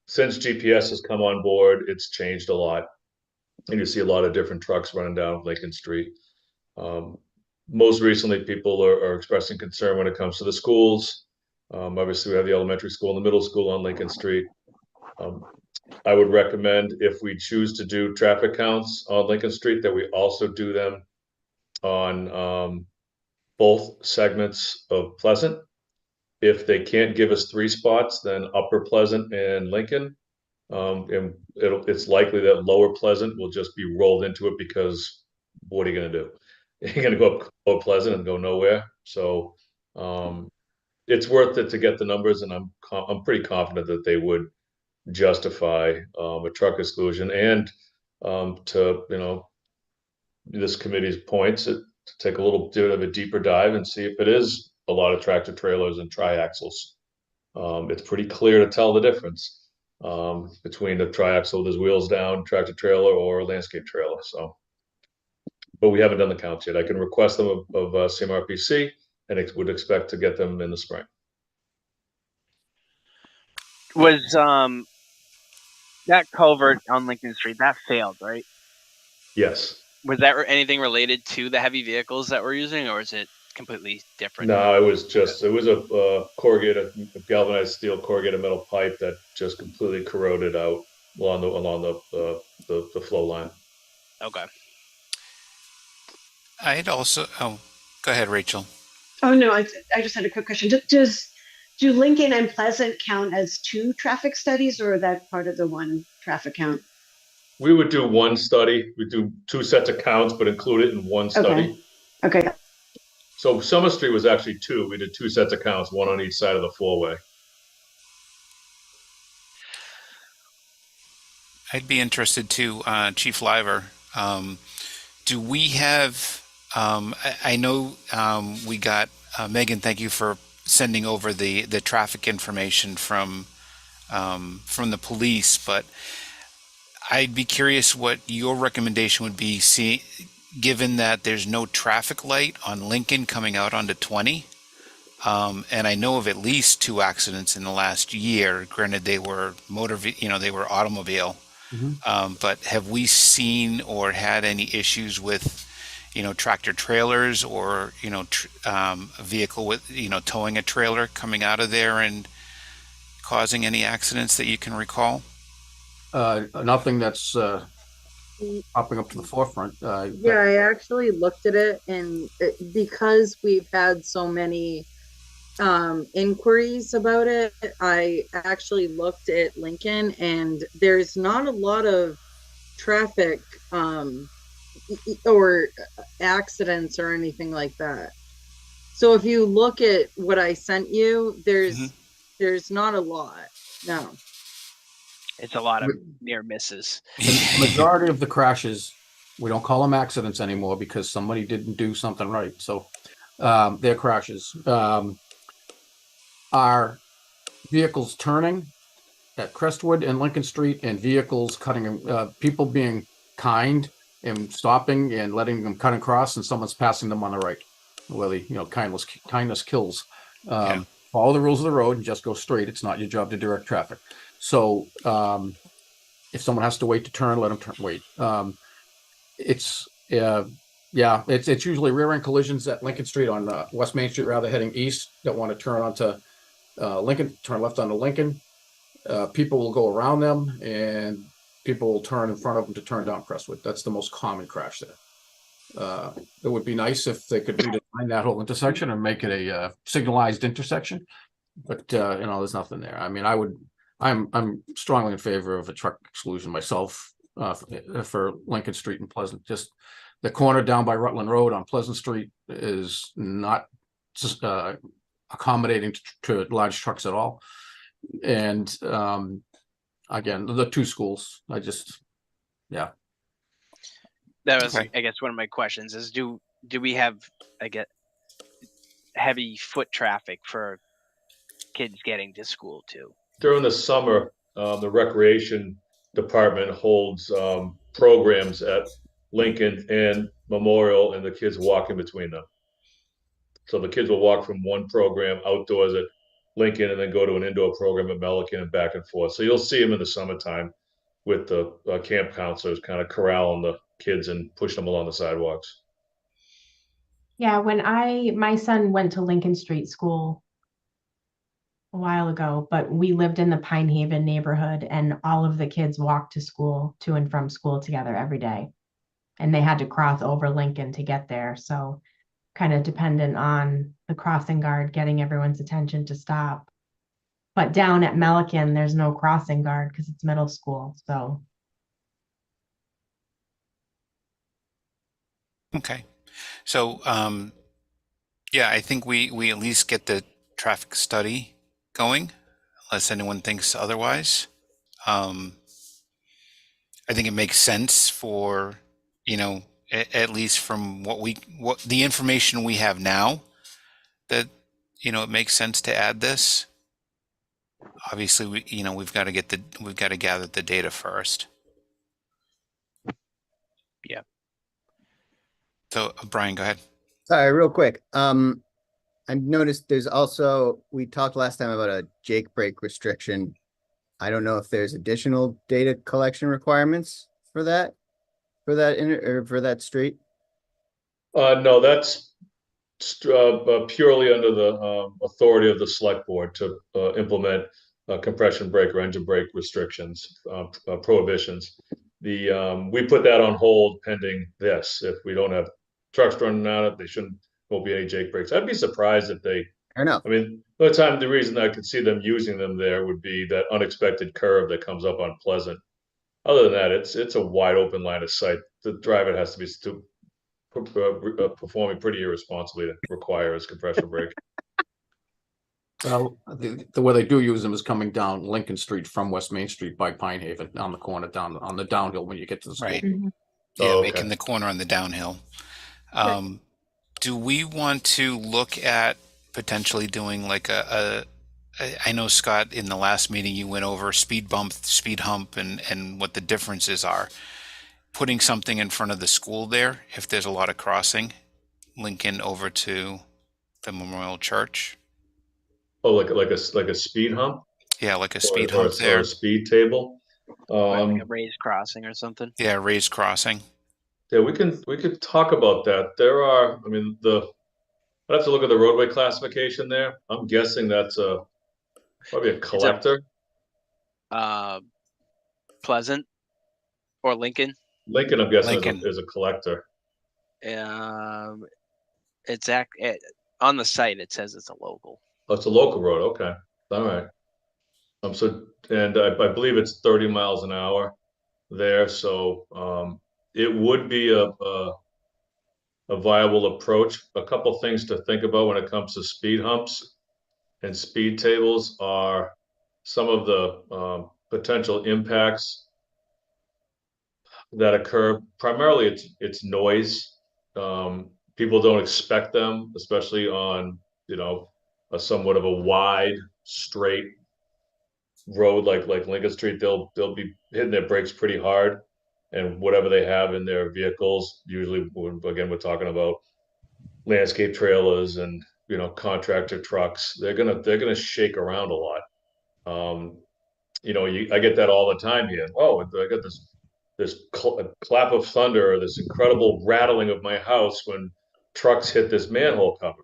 Since GPS has come on board, it's changed a lot. And you see a lot of different trucks running down Lincoln Street. Most recently, people are expressing concern when it comes to the schools. Obviously, we have the elementary school and the middle school on Lincoln Street. I would recommend, if we choose to do traffic counts on Lincoln Street, that we also do them on both segments of Pleasant. If they can't give us 3 spots, then Upper Pleasant and Lincoln. And it's likely that Lower Pleasant will just be rolled into it, because what are you going to do? You're going to go up Lower Pleasant and go nowhere. So it's worth it to get the numbers, and I'm pretty confident that they would justify a truck exclusion. And to this committee's points, to take a little bit of a deeper dive and see if it is a lot of tractor trailers and triaxles. It's pretty clear to tell the difference between a triaxle with his wheels down tractor trailer or a landscape trailer. So, but we haven't done the counts yet. I can request them of CMRPC, and would expect to get them in the spring. Was that culvert on Lincoln Street that failed, right? Yes. Was that anything related to the heavy vehicles that we're using, or is it completely different? No, it was a corrugated, galvanized steel corrugated metal pipe that just completely corroded out along the flow line. Okay. I'd also, go ahead, Rachel. Oh, no, I just had a quick question. Do Lincoln and Pleasant count as 2 traffic studies, or is that part of the one traffic count? We would do one study. We do 2 sets of counts, but include it in one study. Okay. So Summer Street was actually 2. We did 2 sets of counts, one on each side of the 4-way. I'd be interested too, Chief Liver. Do we have, I know we got, Megan, thank you for sending over the traffic information from the police, but I'd be curious what your recommendation would be, given that there's no traffic light on Lincoln coming out onto 20. And I know of at least 2 accidents in the last year. Granted, they were they were automobile. Mm-hmm. But have we seen or had any issues with, tractor trailers or, a vehicle with, towing a trailer coming out of there and causing any accidents that you can recall? Nothing that's popping up to the forefront. Yeah, I actually looked at it, and because we've had so many inquiries about it, I actually looked at Lincoln, and there's not a lot of traffic or accidents or anything like that. So if you look at what I sent you, there's not a lot. No. It's a lot of near misses. The majority of the crashes, we don't call them accidents anymore because somebody didn't do something right. So they're crashes. Are vehicles turning at Crestwood and Lincoln Street, and vehicles cutting, people being kind and stopping and letting them cut across, and someone's passing them on the right. Well, kindness kills. Follow the rules of the road and just go straight. It's not your job to direct traffic. So if someone has to wait to turn, let them wait. It's usually rear end collisions at Lincoln Street on West Main Street, rather heading east, that want to turn onto Lincoln, turn left onto Lincoln. People will go around them, and people will turn in front of them to turn down Crestwood. That's the most common crash there. It would be nice if they could redesign that whole intersection and make it a signalized intersection, but there's nothing there. I mean, I'm strongly in favor of a truck exclusion myself for Lincoln Street and Pleasant. Just the corner down by Rutland Road on Pleasant Street is not accommodating to large trucks at all. And again, the 2 schools, that was, I guess, one of my questions is, do we have, I get, heavy foot traffic for kids getting to school too? During the summer, the recreation department holds programs at Lincoln and Memorial, and the kids walk in between them. So the kids will walk from one program outdoors at Lincoln and then go to an indoor program at Melican and back and forth. So you'll see them in the summertime with the camp counselors kind of corralling the kids and pushing them along the sidewalks. Yeah, when my son went to Lincoln Street School a while ago, but we lived in the Pine Haven neighborhood and all of the kids walked to school, to and from school together every day. And they had to cross over Lincoln to get there. So kind of dependent on the crossing guard getting everyone's attention to stop. But down at Melican, there's no crossing guard because it's middle school. So Okay. So, yeah, I think we at least get the traffic study going, unless anyone thinks otherwise. I think it makes sense for, at least from what the information we have now, that, it makes sense to add this. Obviously, we've got to gather the data first. Yeah. So, Brian, go ahead. Sorry, real quick. I noticed there's also, we talked last time about a Jake break restriction. I don't know if there's additional data collection requirements for that street. No, that's purely under the authority of the select board to implement compression brake or engine brake restrictions, prohibitions. We put that on hold pending this. If we don't have trucks running on it, won't be any Jake brakes. I'd be surprised if they. Fair enough. I mean, the reason I could see them using them there would be that unexpected curve that comes up on Pleasant. Other than that, it's a wide open line of sight. The driver has to be performing pretty irresponsibly to require his compression brake. Well, the way they do use them is coming down Lincoln Street from West Main Street by Pine Haven on the corner down on the downhill when you get to the school. Right. Mhm. Yeah, Oh, okay. making the corner on the downhill. Do we want to look at potentially doing like I know, Scott, in the last meeting you went over speed bump, speed hump, and what the differences are. Putting something in front of the school there, if there's a lot of crossing, Lincoln over to the Memorial Church. Oh, like a speed hump? Yeah, like a speed Or hump there. a speed table. Like a raised crossing or something? Yeah, raised crossing. Yeah, we could talk about that. I'd have to look at the roadway classification there. I'm guessing that's probably a collector. Pleasant or Lincoln? Lincoln, I'm guessing Lincoln. is a collector. On the site it says it's a local. Oh, it's a local road. Okay, all right. I believe it's 30 miles an hour there. So it would be a viable approach. A couple things to think about when it comes to speed humps and speed tables are some of the potential impacts that occur. Primarily, it's noise. People don't expect them, especially on a somewhat of a wide, straight road like Lincoln Street. They'll be hitting their brakes pretty hard, and whatever they have in their vehicles, usually again we're talking about landscape trailers and contractor trucks. They're gonna shake around a lot. I get that all the time here. Oh, I got this clap of thunder, or this incredible rattling of my house when trucks hit this manhole cover.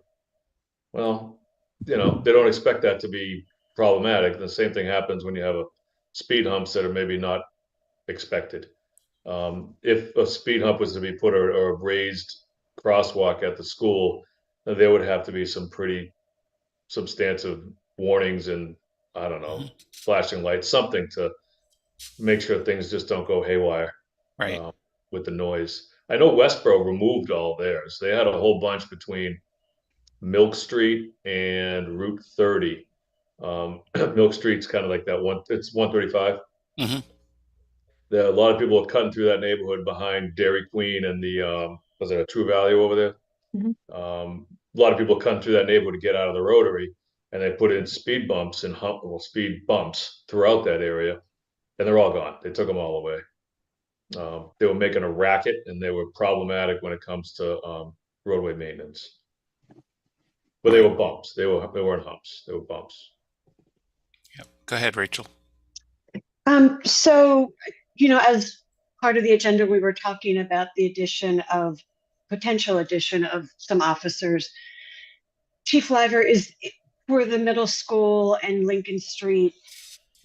Well, they don't expect that to be problematic. The same thing happens when you have speed humps that are maybe not expected. If a speed hump was to be put or a raised crosswalk at the school, there would have to be some pretty substantive warnings and I don't know, flashing lights, something to make sure things just don't go haywire. Right. With the noise. I know Westboro removed all theirs. They had a whole bunch between Milk Street and Route 30. Milk Street's kind of like that one. It's 135. A lot of people are cutting through that neighborhood behind Dairy Queen and the was it a True Value over there? Mhm. A lot of people come through that neighborhood to get out of the rotary, and they put in speed bumps and speed bumps throughout that area, and they're all gone. They took them all away. They were making a racket, and they were problematic when it comes to roadway maintenance. But they were bumps. They weren't humps. They were bumps. Yep. Go ahead, Rachel. So, as part of the agenda, we were talking about the potential addition of some officers. Chief Liver, is for the middle school and Lincoln Street,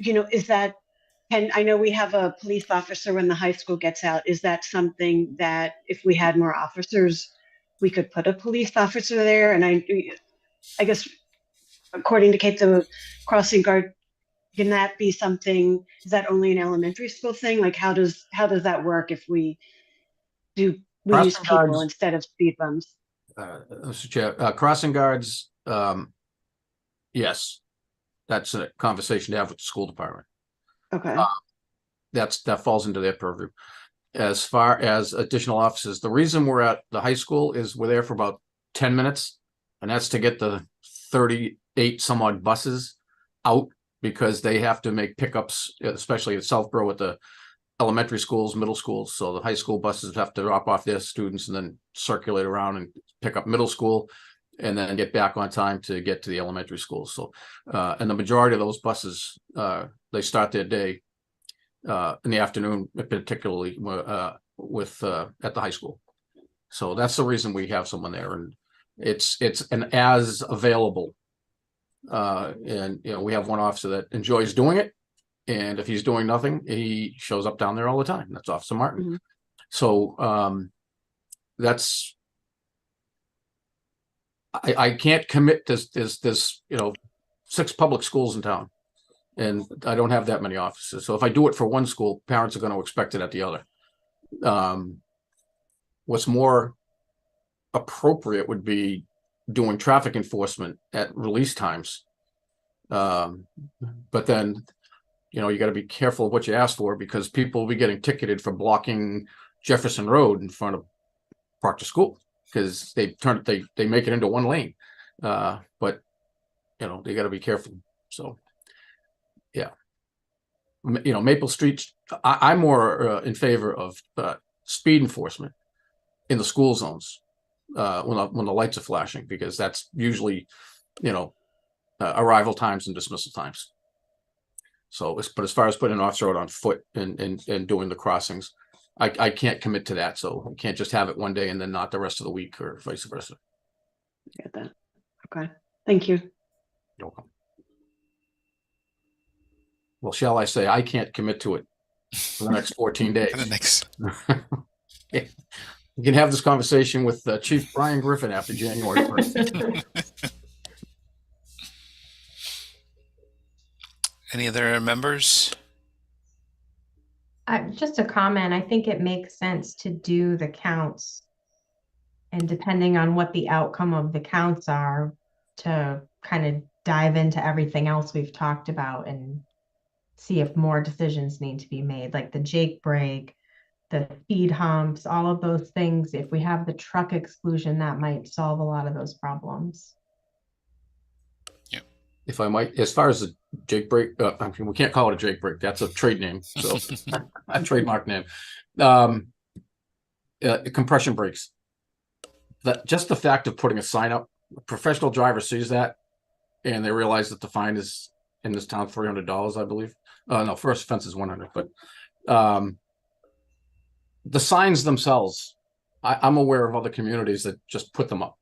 I know we have a police officer when the high school gets out. Is that something that if we had more officers, we could put a police officer there? And I guess according to Kate, the crossing guard, can that be something, is that only an elementary school thing? Like how does that work if we use Crossing people guards- instead of speed bumps? Mr. Chair, crossing guards, yes, that's a conversation to have with the school department. Okay. That falls into their purview. As far as additional officers, the reason we're at the high school is we're there for about 10 minutes, and that's to get the 38 some odd buses out, because they have to make pickups, especially at Southborough with the elementary schools, middle schools. So the high school buses have to drop off their students and then circulate around and pick up middle school, and then get back on time to get to the elementary schools. So, and the majority of those buses, they start their day in the afternoon, particularly with at the high school. So that's the reason we have someone there, and it's an as available. And we have one officer that enjoys doing it, and if he's doing nothing, he shows up down there all the time. That's Officer Martin. Mm-hmm. So that's. I can't commit to this 6 public schools in town, and I don't have that many officers. So if I do it for one school, parents are going to expect it at the other. What's more appropriate would be doing traffic enforcement at release times. But then, you got to be careful of what you ask for, because people will be getting ticketed for blocking Jefferson Road in front of Proctor School, because they make it into one lane. But they got to be careful. So, yeah, Maple Street, I'm more in favor of speed enforcement in the school zones when the lights are flashing, because that's usually, arrival times and dismissal times. So, but as far as putting an officer out on foot and doing the crossings, I can't commit to that. So we can't just have it one day and then not the rest of the week, or vice versa. Get that. Okay. Thank you. You're welcome. Well, shall I say, I can't commit to it for the next 14 days. For the next. Yeah. We can have this conversation with Chief Brian Griffin after January 1st. Any other members? Just a comment. I think it makes sense to do the counts, and depending on what the outcome of the counts are, to kind of dive into everything else we've talked about and see if more decisions need to be made, like the Jake break, the speed humps, all of those things. If we have the truck exclusion, that might solve a lot of those problems. If I might, as far as the Jake break, we can't call it a Jake break. That's a trade name. So a trademark name. Compression brakes. Just the fact of putting a sign up, a professional driver sees that, and they realize that the fine is in this town $300, I believe. No, first offense is $100, but the signs themselves, I'm aware of other communities that just put them up,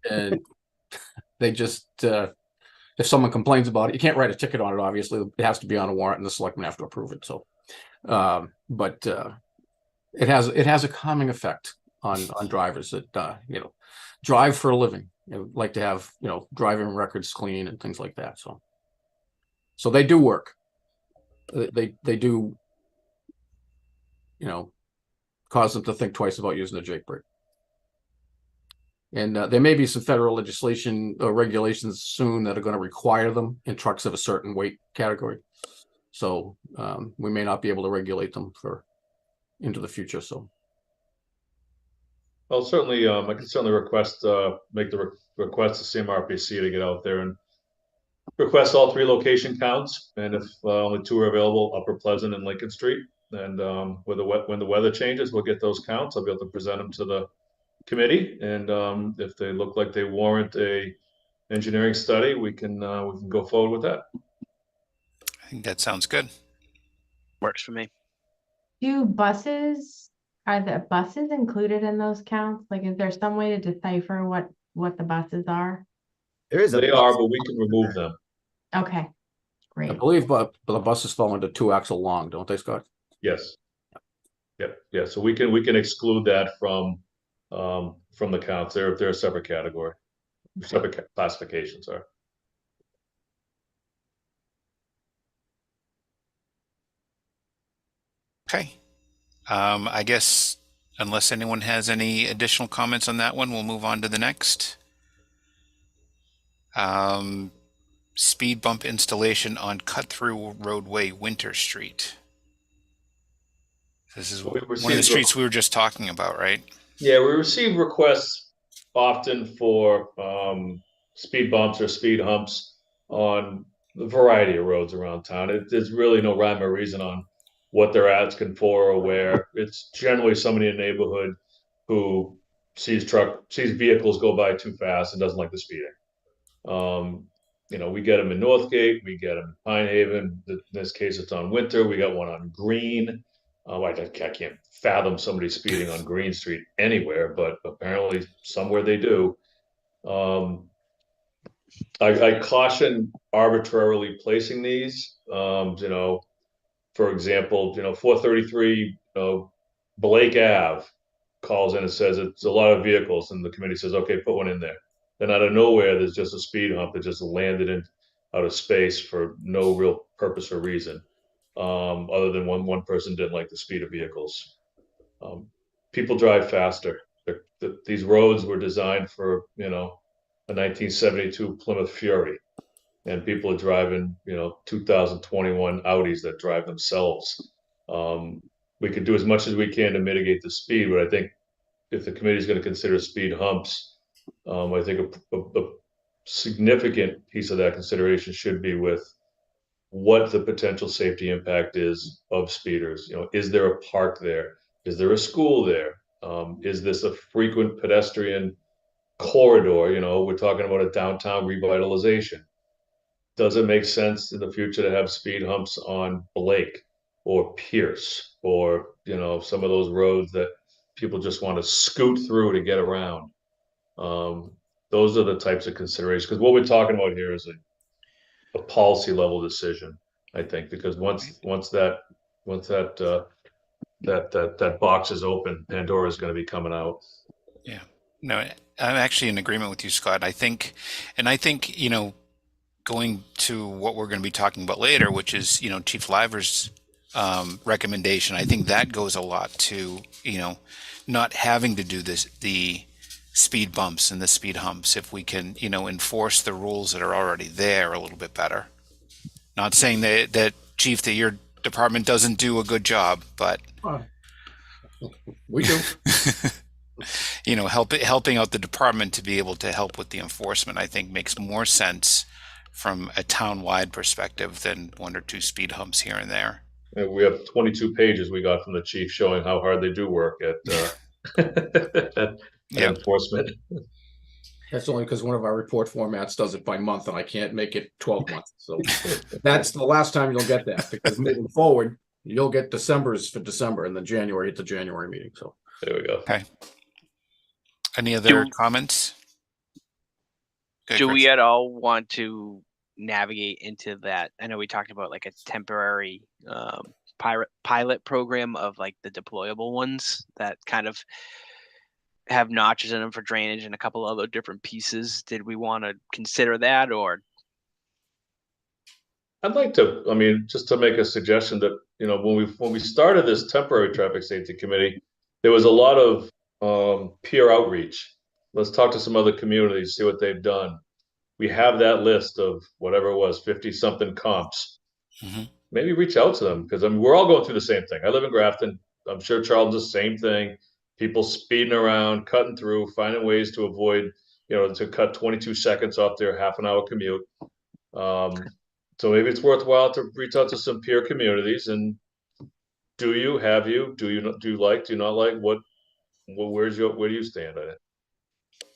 and they just if someone complains about it, you can't write a ticket on it. Obviously, it has to be on a warrant, and the selectmen have to approve it. So, but it has a calming effect on drivers that drive for a living, like to have driving records clean and things like that. So they do work. They do cause them to think twice about using the Jake brake. And there may be some federal legislation or regulations soon that are going to require them in trucks of a certain weight category. So we may not be able to regulate them into the future. So I'll certainly, I can certainly request, make the request to CMRPC to get out there and request all 3 location counts. And if only 2 are available, Upper Pleasant and Lincoln Street. And when the weather changes, we'll get those counts. I'll be able to present them to the committee. And if they look like they warrant a engineering study, we can go forward with that. I think that sounds good. Works for me. Are the buses included in those counts? Like, is there some way to decipher what the buses are? There is a. They are, but we can remove them. Okay, I great. believe, but the buses fall into 2-axle long, don't they, Scott? Yes. Yep. Yeah. So we can exclude that from the counts. They're a separate category, separate classifications are. Okay. I guess unless anyone has any additional comments on that one, we'll move on to the next. Speed bump installation on cut-through roadway, Winter Street. This is one of the streets we were just talking about, right? Yeah, we receive requests often for speed bumps or speed humps on a variety of roads around town. There's really no rhyme or reason on what they're asking for or where. It's generally somebody in the neighborhood who sees vehicles go by too fast and doesn't like the speeding. We get them in Northgate, we get them in Pine Haven. In this case, it's on Winter. We got one on Green. I can't fathom somebody speeding on Green Street anywhere, but apparently somewhere they do. I caution arbitrarily placing these. For example, 433 Blake Ave calls in and says it's a lot of vehicles, and the committee says, okay, put one in there. Then out of nowhere, there's just a speed hump that just landed out of space for no real purpose or reason, other than one person didn't like the speed of vehicles. People drive faster. These roads were designed for a 1972 Plymouth Fury, and people are driving 2021 Audis that drive themselves. We could do as much as we can to mitigate the speed, but I think if the committee is going to consider speed humps, I think a significant piece of that consideration should be with what the potential safety impact is of speeders. Is there a park there? Is there a school there? Is this a frequent pedestrian corridor? We're talking about a downtown revitalization. Does it make sense in the future to have speed humps on Blake or Pierce or, some of those roads that people just want to scoot through to get around? Those are the types of considerations, because what we're talking about here is a policy level decision, I think, because once that box is open, Pandora is going to be coming out. Yeah, no, I'm actually in agreement with you, Scott. I think, going to what we're going to be talking about later, which is, Chief Liver's recommendation, I think that goes a lot to, not having to do the speed bumps and the speed humps if we can, enforce the rules that are already there a little bit better. Not saying that Chief, that your department doesn't do a good job, but we do. Helping out the department to be able to help with the enforcement, I think makes more sense from a town-wide perspective than 1 or 2 speed humps here and there. And we have 22 pages we got from the chief showing how hard they do work at enforcement. That's only because one of our report formats does it by month, and I can't make it 12 months. So that's the last time you'll get that, because moving forward, you'll get December's for December, and then January at the January meeting. So there we go. Okay. Any other comments? Do we at all want to navigate into that? I know we talked about like a temporary pilot program of like the deployable ones that kind of have notches in them for drainage and a couple other different pieces. Did we want to consider that, or? I'd like to, just to make a suggestion that, when we started this temporary traffic safety committee, there was a lot of peer outreach. Let's talk to some other communities, see what they've done. We have that list of whatever it was, 50 something comps. Mm-hmm. Maybe reach out to them, because we're all going through the same thing. I live in Grafton. I'm sure Charlton's the same thing. people speeding around, cutting through, finding ways to avoid, to cut 22 seconds off their half-an-hour commute. So maybe it's worthwhile to reach out to some peer communities and do you like, do you not like, where do you stand on it?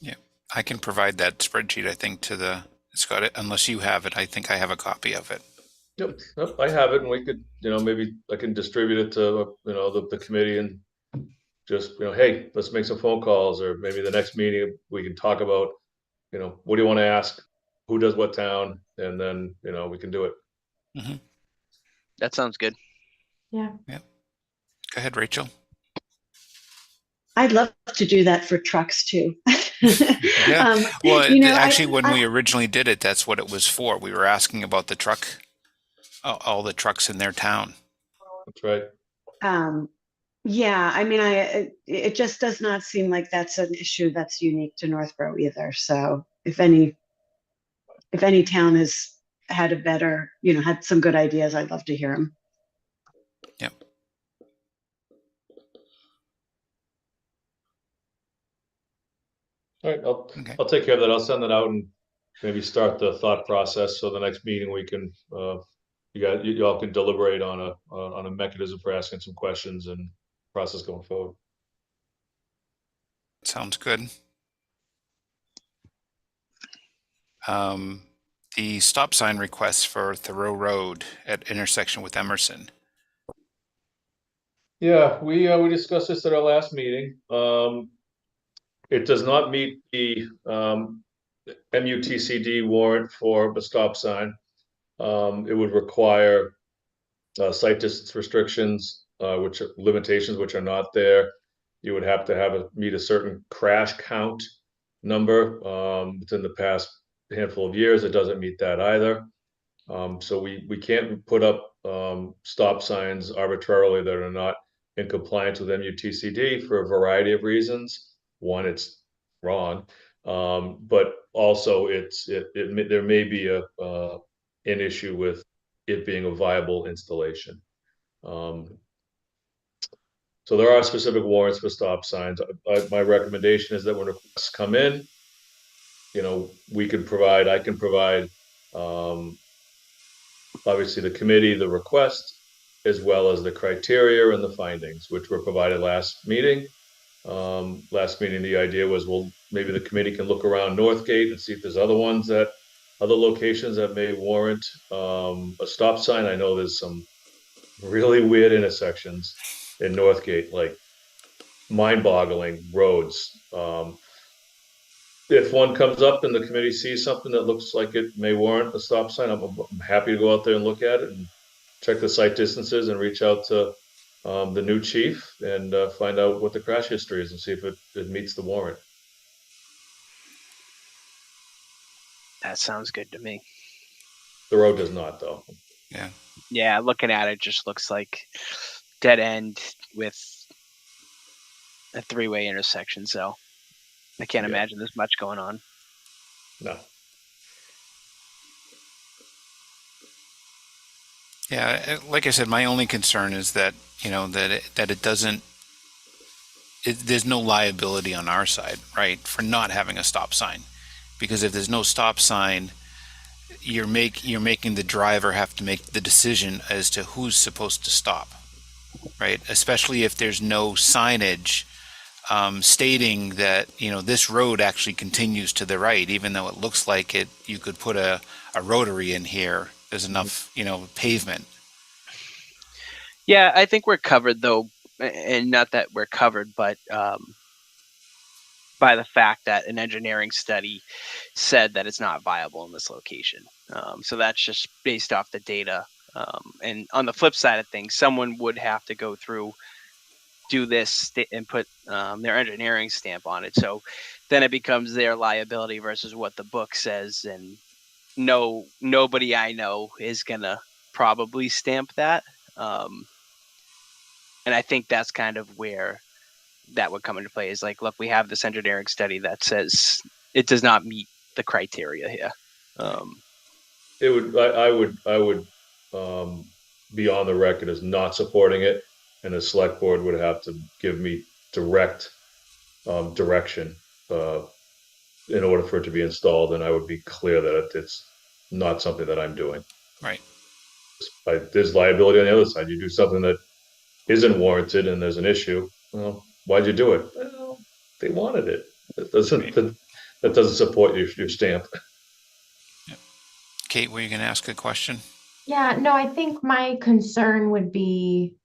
Yeah, I can provide that spreadsheet, I think, to Scott, unless you have it. I think I have a copy of it. Yep, I have it, and we could, maybe I can distribute it to, the committee and just, hey, let's make some phone calls, or maybe the next meeting we can talk about, what do you want to ask? Who does what town? And then, we can do it. Mm-hmm. That sounds good. Yeah. Go ahead, Rachel. I'd love to do that for trucks too. Yeah. Well, actually, when we I- originally did it, that's what it was for. We were asking about the truck, all the trucks in their town. That's right. Yeah, I mean, it just does not seem like that's an issue that's unique to Northborough either. So if any town has had had some good ideas, I'd love to hear them. Yep. All right, I'll take care of that. I'll send it out and maybe start the thought process. So the next meeting we can, you all can deliberate on a mechanism for asking some questions and process going forward. Sounds good. The stop sign request for Thoreau Road at intersection with Emerson. Yeah, we discussed this at our last meeting. It does not meet the MUTCD warrant for a stop sign. It would require site distance restrictions, which are limitations which are not there. You would have to meet a certain crash count number. Within the past handful of years, it doesn't meet that either. So we can't put up stop signs arbitrarily that are not in compliance with MUTCD for a variety of reasons. One, it's wrong, but also there may be an issue with it being a viable installation. So there are specific warrants for stop signs. My recommendation is that when requests come in, I can provide, obviously the committee, the request, as well as the criteria and the findings, which were provided last meeting. The idea was, well, maybe the committee can look around Northgate and see if there's other locations that may warrant a stop sign. I know there's some really weird intersections in Northgate, like mind-boggling roads. If one comes up and the committee sees something that looks like it may warrant a stop sign, I'm happy to go out there and look at it and check the site distances and reach out to the new chief and find out what the crash history is and see if it meets the warrant. That sounds good to me. The road does not, though. Yeah. Yeah, looking at it just looks like dead end with a three-way intersection. So I can't imagine there's much going on. No. Yeah, like I said, my only concern is that there's no liability on our side, right, for not having a stop sign, because if there's no stop sign, you're making the driver have to make the decision as to who's supposed to stop, right? Especially if there's no signage stating that this road actually continues to the right, even though it looks like it. You could put a rotary in here. There's enough, pavement. Yeah, I think we're covered though, and not that we're covered, but by the fact that an engineering study said that it's not viable in this location. So that's just based off the data. And on the flip side of things, someone would have to go through, do this and put their engineering stamp on it. So then it becomes their liability versus what the book says, and nobody I know is gonna probably stamp that. And I think that's kind of where that would come into play, is like, look, we have this engineering study that says it does not meet the criteria here. I would be on the record as not supporting it, and the select board would have to give me direct direction in order for it to be installed, and I would be clear that it's not something that I'm doing. Right. There's liability on the other side. You do something that isn't warranted and there's an issue. Well, why'd you do it? Well, they wanted it. That doesn't support your stamp. Kate, were you going to ask a question? Yeah, no, I think my concern would be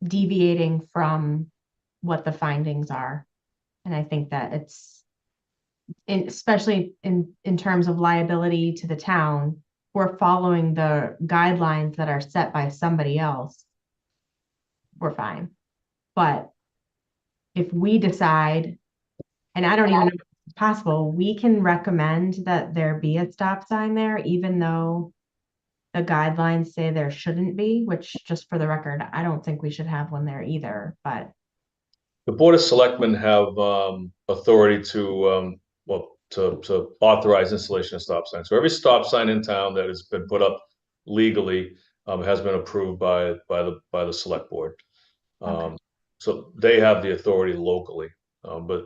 deviating from what the findings are. And I think that especially in terms of liability to the town, we're following the guidelines that are set by somebody else. We're fine. But if we decide, and I don't even know if it's possible, we can recommend that there be a stop sign there, even though the guidelines say there shouldn't be, which, just for the record, I don't think we should have one there either, but. The Board of Selectmen have authority to authorize installation of stop signs. So every stop sign in town that has been put up legally has been approved by the Select Board. Okay. So they have the authority locally, but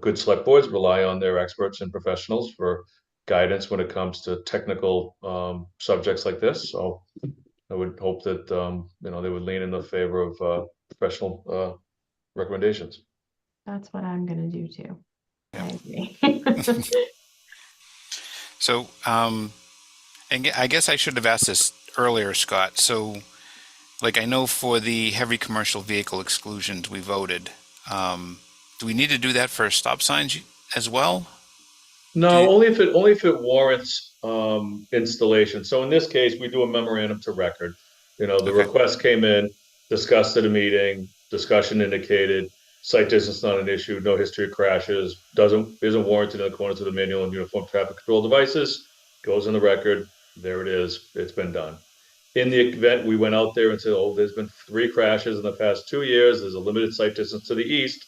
good select boards rely on their experts and professionals for guidance when it comes to technical subjects like this. So I would hope that they would lean in the favor of professional recommendations. That's what I'm gonna do too. I agree. So, and I guess I should have asked this earlier, Scott. So, like, I know for the heavy commercial vehicle exclusions, we voted. Do we need to do that for stop signs as well? No, only if it warrants installation. So in this case, we do a memorandum to record. The Okay. request came in, discussed at a meeting, discussion indicated, site distance not an issue, no history of crashes, isn't warranted in accordance with the manual and uniform traffic control devices, goes in the record, there it is, it's been done. In the event we went out there and said, oh, there's been 3 crashes in the past 2 years, there's a limited site distance to the east,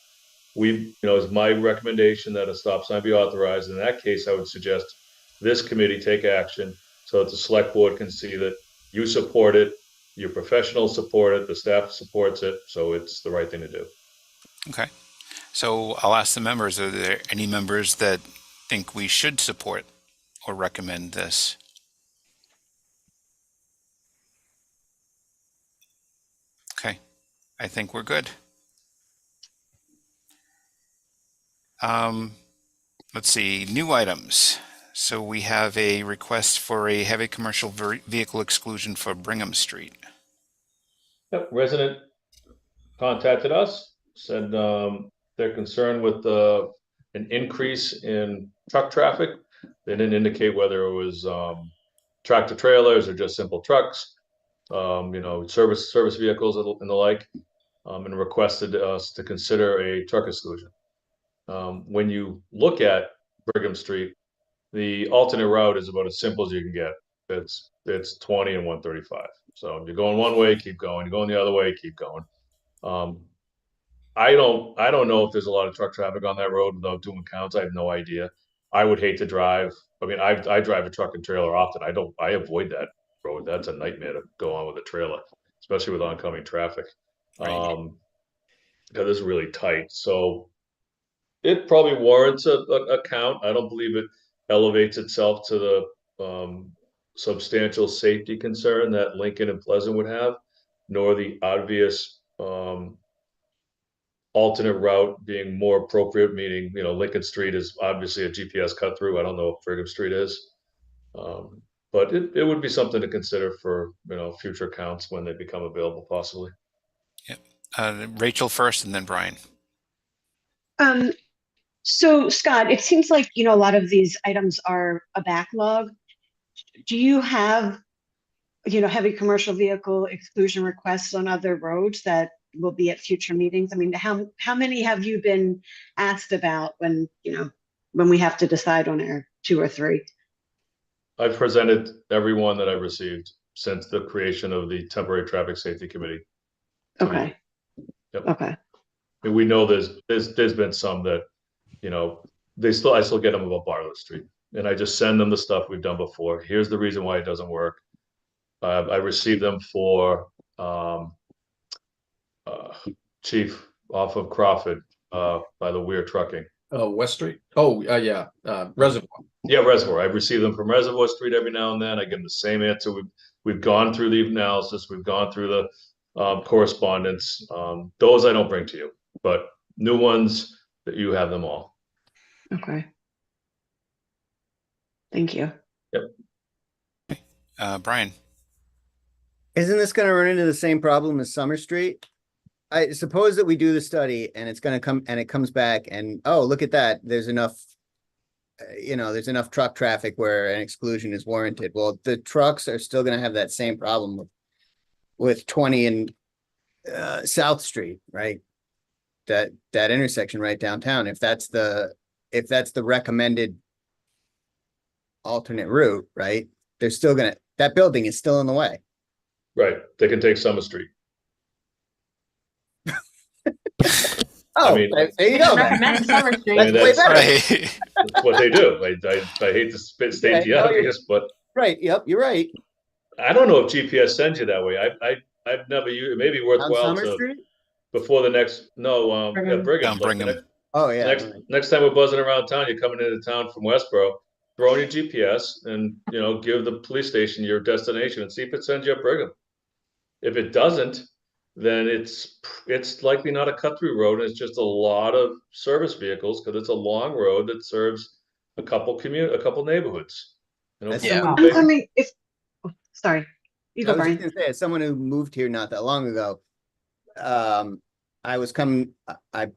it's my recommendation that a stop sign be authorized. In that case, I would suggest this committee take action so that the select board can see that you support it, your professionals support it, the staff supports it, so it's the right thing to do. Okay. So I'll ask the members, are there any members that think we should support or recommend this? Okay. I think we're good. Let's see, new items. So we have a request for a heavy commercial vehicle exclusion for Brigham Street. Yep, resident contacted us, said they're concerned with an increase in truck traffic. They didn't indicate whether it was tractor trailers or just simple trucks, service vehicles and the like, and requested us to consider a truck exclusion. When you look at Brigham Street, the alternate route is about as simple as you can get. It's 20 and 135. So you're going one way, keep going. You're going the other way, keep going. I don't know if there's a lot of truck traffic on that road without doing counts. I have no idea. I would hate to drive. I mean, I drive a truck and trailer often. I avoid that road. That's a nightmare to go on with a trailer, especially with oncoming traffic. Right. Because it's really tight. So it probably warrants a count. I don't believe it elevates itself to the substantial safety concern that Lincoln and Pleasant would have, nor the obvious alternate route being more appropriate, meaning, Lincoln Street is obviously a GPS cut through. I don't know if Brigham Street is. But it would be something to consider for, future counts when they become available, possibly. Yep. Rachel first and then Brian. So Scott, it seems like, a lot of these items are a backlog. Do you have, heavy commercial vehicle exclusion requests on other roads that will be at future meetings? I mean, how many have you been asked about when we have to decide on our 2 or 3? I've presented every one that I've received since the creation of the temporary traffic safety committee. Okay. Yep. Okay. And we know there's been some that, I still get them about Bartlett Street, and I just send them the stuff we've done before. Here's the reason why it doesn't work. I received them for Chief off of Crawford. by the Weir Trucking. Oh, West Street. Oh, yeah, Reservoir. Yeah, Reservoir. I receive them from Reservoir Street every now and then. I get them the same answer. We've gone through the analysis. We've gone through the correspondence. Those I don't bring to you, but new ones that you have them all. Okay. Thank you. Brian. Isn't this gonna run into the same problem as Summer Street? I suppose that we do the study and it's gonna come and it comes back and, oh, look at that, there's enough. There's enough truck traffic where an exclusion is warranted. Well, the trucks are still gonna have that same problem with 20 and South Street, right? That intersection right downtown. If that's the recommended alternate route, right? They're still gonna, that building is still in the way. Right. They can take Summer Street. Oh, I mean, there you go. then. Recommend Summer Street. That's way better. Right. That's what they do. I hate to state the Yeah, no, you're- obvious, but Right, yep, you're right. I don't know if GPS sends you that way. I've never used. It may be On worthwhile Summer to Street? before the next. No, yeah, Brigham. Brigham. Brigham. Oh, yeah. Next time we're buzzing around town, you're coming into town from Westboro. Throw on your GPS and give the police station your destination and see if it sends you up Brigham. If it doesn't, then it's likely not a cut through road. And it's just a lot of service vehicles because it's a long road that serves a couple neighborhoods. As Yeah. someone- I mean, sorry, you I go, was just Brian. gonna say, as someone who moved here not that long ago, I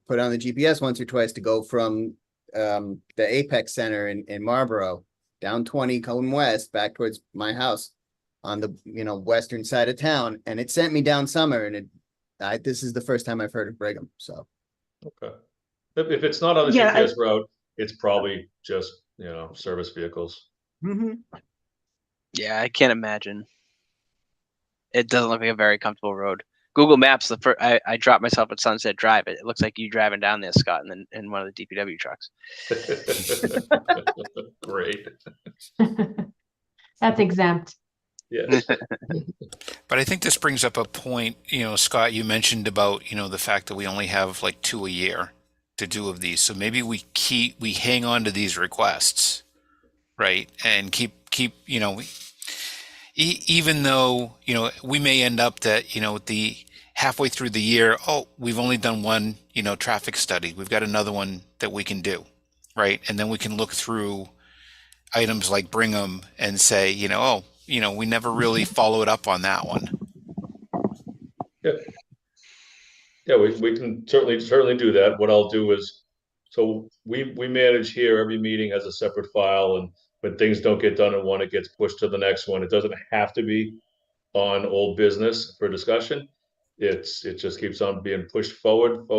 put on the GPS once or twice to go from the Apex Center in Marlboro down 20 going west back towards my house on the western side of town, and it sent me down Summer, and this is the first time I've heard of Brigham. So Okay. If it's not on the Yeah, GPS route, it's probably just service vehicles. Yeah, I can't imagine. It doesn't look like a very comfortable road. Google Maps, I dropped myself at Sunset Drive. It looks like you driving down there, Scott, in one of the DPW trucks. Great. That's exempt. Yes. But I think this brings up a point, Scott, you mentioned about, the fact that we only have like 2 a year to do of these. So maybe we hang on to these requests, right? And keep, even though, we may end up that, the halfway through the year, we've only done one, traffic study. We've got another one that we can do, right? And then we can look through items like Brigham and say, we never really followed up on that one. Yeah, we can certainly do that. What I'll do is, so we manage here, every meeting has a separate file, and when things don't get done in one, it gets pushed to the next one. It doesn't have to be on old business for discussion. It just keeps on being pushed forward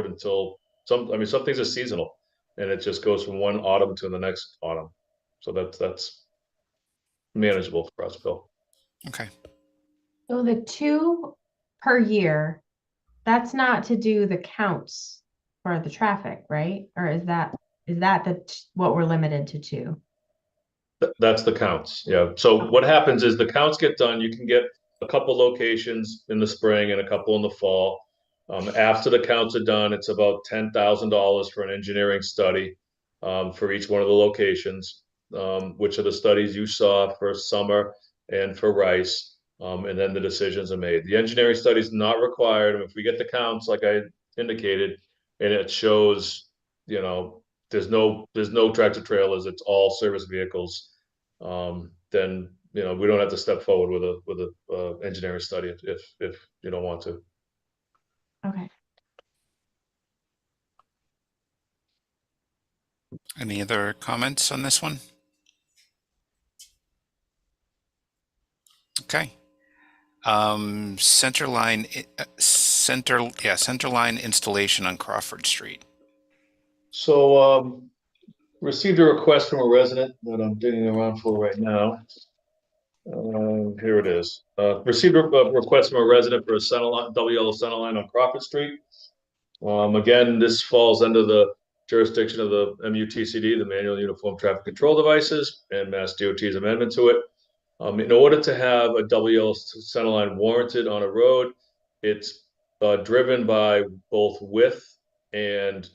until some things are seasonal, and it just goes from one autumn to the next autumn. So that's manageable for us, Bill. Okay. So the 2 per year, that's not to do the counts for the traffic, right? Or is that what we're limited to 2? That's the counts. Yeah. So what happens is the counts get done. You can get a couple locations in the spring and a couple in the fall. After the counts are done, it's about $10,000 for an engineering study for each one of the locations, which are the studies you saw for Summer and for Rice. And then the decisions are made. The engineering study is not required. If we get the counts, like I indicated, and it shows, there's no tractor trailers, it's all service vehicles, then we don't have to step forward with a engineering study if you don't want to. Okay. Any other comments on this one? Okay. Centerline installation on Crawford Street. So received a request from a resident that I'm digging around for right now. Here it is. Received a request from a resident for a center line, double yellow center line on Crawford Street. Again, this falls under the jurisdiction of the MUTCD, the Manual Uniform Traffic Control Devices, and Mass DOT's amendment to it. In order to have a double yellow center line warranted on a road, it's driven by both width and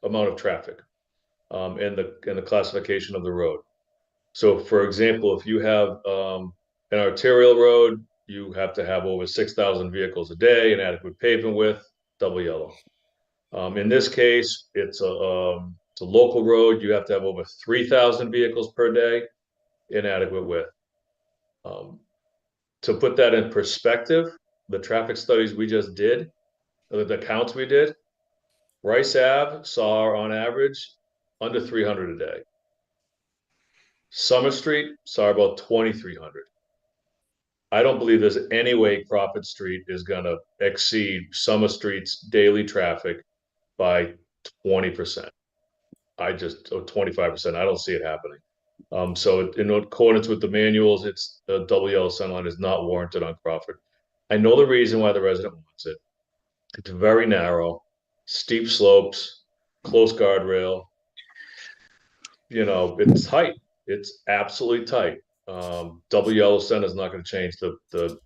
amount of traffic, and the classification of the road. So, for example, if you have an arterial road, you have to have over 6,000 vehicles a day, an adequate pavement width, double yellow. In this case, it's a local road. You have to have over 3,000 vehicles per day, inadequate width. To put that in perspective, the traffic studies we just did, the counts we did, Rice Ave saw on average under 300 a day. Summer Street saw about 2,300. I don't believe there's any way Crawford Street is going to exceed Summer Street's daily traffic by 20%. Or 25%. I don't see it happening. So in accordance with the manuals, it's the double yellow center line is not warranted on Crawford. I know the reason why the resident wants it. It's very narrow, steep slopes, close guardrail. It's tight. It's absolutely tight. Double yellow center is not going to change the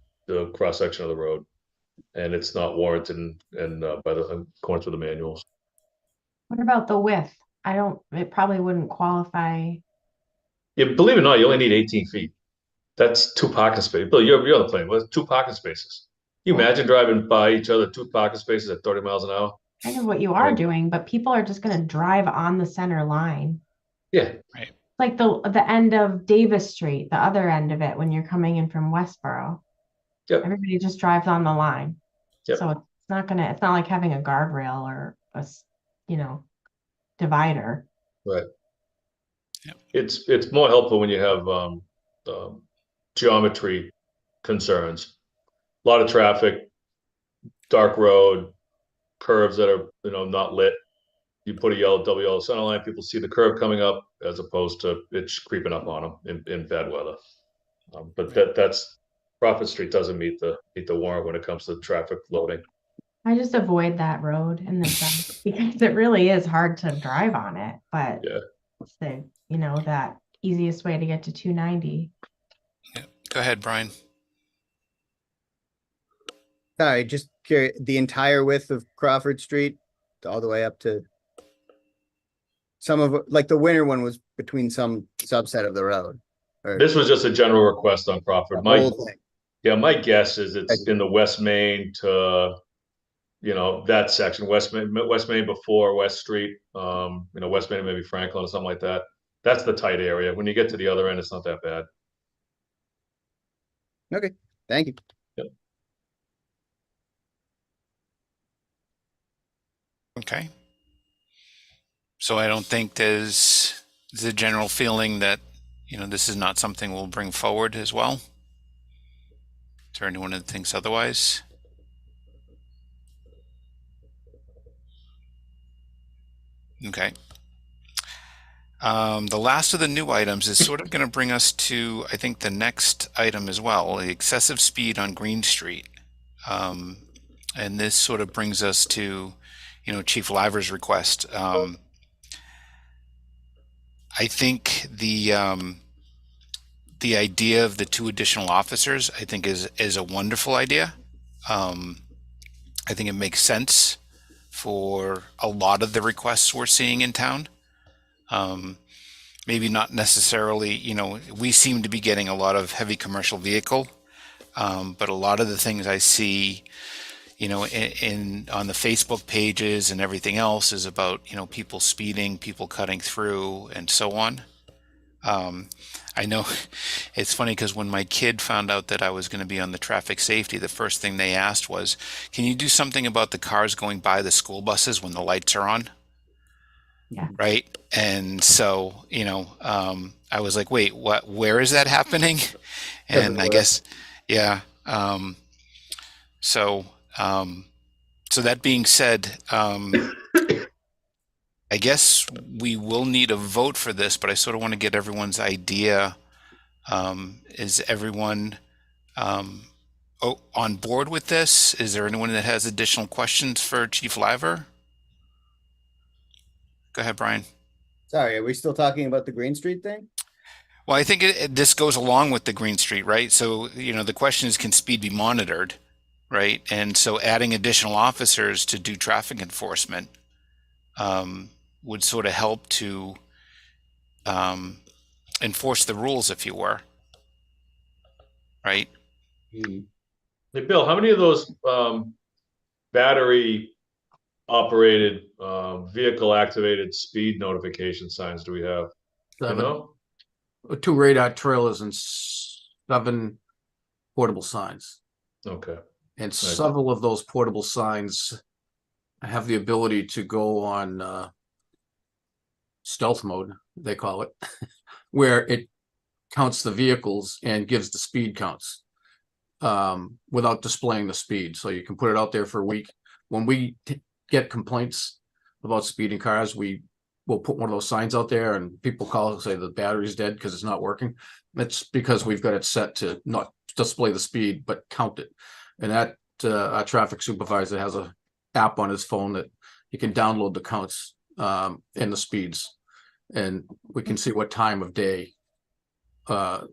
cross section of the road, and it's not warranted in accordance with the manuals. What about the width? It probably wouldn't qualify. Yeah, believe it or not, you only need 18 feet. That's 2 parking spaces. Bill, you're on the plane. Well, that's 2 parking spaces. Can you imagine driving by each other 2 parking spaces at 30 miles an hour? Kind of what you are doing, but people are just going to drive on the center line. Yeah. Right. Like the end of Davis Street, the other end of it when you're coming in from Westboro. Yep. Everybody just drives on the line. Yep. So it's not like having a guardrail or a divider. Right. Yep. It's more helpful when you have geometry concerns. A lot of traffic, dark road, curves that are not lit. You put a double yellow center line, people see the curve coming up as opposed to it's creeping up on them in bad weather. But that's Crawford Street doesn't meet the warrant when it comes to traffic loading. I just avoid that road in the sun because it really is hard to drive on it, but Yeah. it's that easiest way to get to 290. Yeah. Go ahead, Brian. Sorry, just curious, the entire width of Crawford Street, all the way up to some of, like the winter one was between some subset of the road. Or This was just a general request on Crawford. the whole thing. My guess is it's in the West Main to, that section, West Main before West Street, West Main, maybe Franklin or something like that. That's the tight area. When you get to the other end, it's not that bad. Okay, thank you. Okay. So I don't think there's a general feeling that, this is not something we'll bring forward as well. Is there anyone that thinks otherwise? Okay. The last of the new items is sort of going to bring us to, I think, the next item as well, the excessive speed on Green Street. And this sort of brings us to, Chief Liver's request. I think the idea of the 2 additional officers, I think, is a wonderful idea. I think it makes sense for a lot of the requests we're seeing in town. Maybe not necessarily, we seem to be getting a lot of heavy commercial vehicle, but a lot of the things I see, in on the Facebook pages and everything else is about, people speeding, people cutting through, and so on. I know it's funny because when my kid found out that I was going to be on the traffic safety, the first thing they asked was, can you do something about the cars going by the school buses when the lights are on? Yeah. Right. And so, I was like, wait, what, where is that happening? And I guess, yeah. So that being said, I guess we will need a vote for this, but I sort of want to get everyone's idea. Is everyone on board with this? Is there anyone that has additional questions for Chief Liver? Go ahead, Brian. Sorry, are we still talking about the Green Street thing? Well, I think this goes along with the Green Street, right? So, the question is, can speed be monitored? right? And so adding additional officers to do traffic enforcement would sort of help to enforce the rules, if you were, right? Hey, Bill, how many of those battery operated vehicle activated speed notification signs do we have? You 7, know? 2 radar trailers and 7 portable signs. Okay. And several of those portable signs have the ability to go on stealth mode, they call it, where it counts the vehicles and gives the speed counts without displaying the speed. So you can put it out there for a week. When we get complaints about speeding cars, we will put one of those signs out there, and people call and say the battery's dead because it's not working. That's because we've got it set to not display the speed, but count it. And that our traffic supervisor has a app on his phone that you can download the counts and the speeds, and we can see what time of day what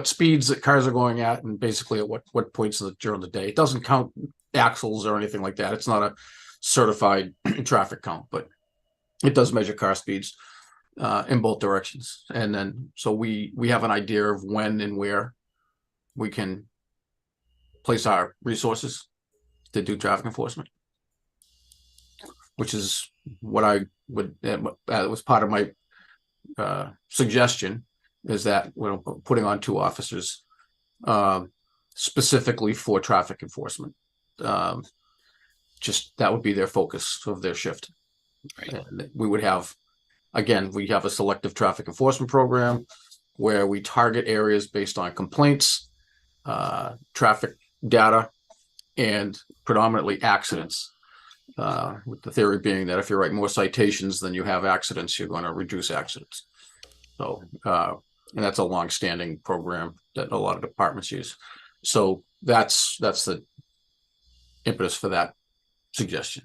speeds that cars are going at, and basically at what points during the day. It doesn't count axles or anything like that. It's not a certified traffic count, but it does measure car speeds in both directions. And then so we have an idea of when and where we can place our resources to do traffic enforcement, which is what I would, it was part of my suggestion, is that we're putting on 2 officers specifically for traffic enforcement. Just that would be their focus of their shift. Right. And we would have, again, we have a selective traffic enforcement program where we target areas based on complaints, traffic data, and predominantly accidents. With the theory being that if you write more citations than you have accidents, you're going to reduce accidents. So, and that's a long-standing program that a lot of departments use. So that's the impetus for that suggestion.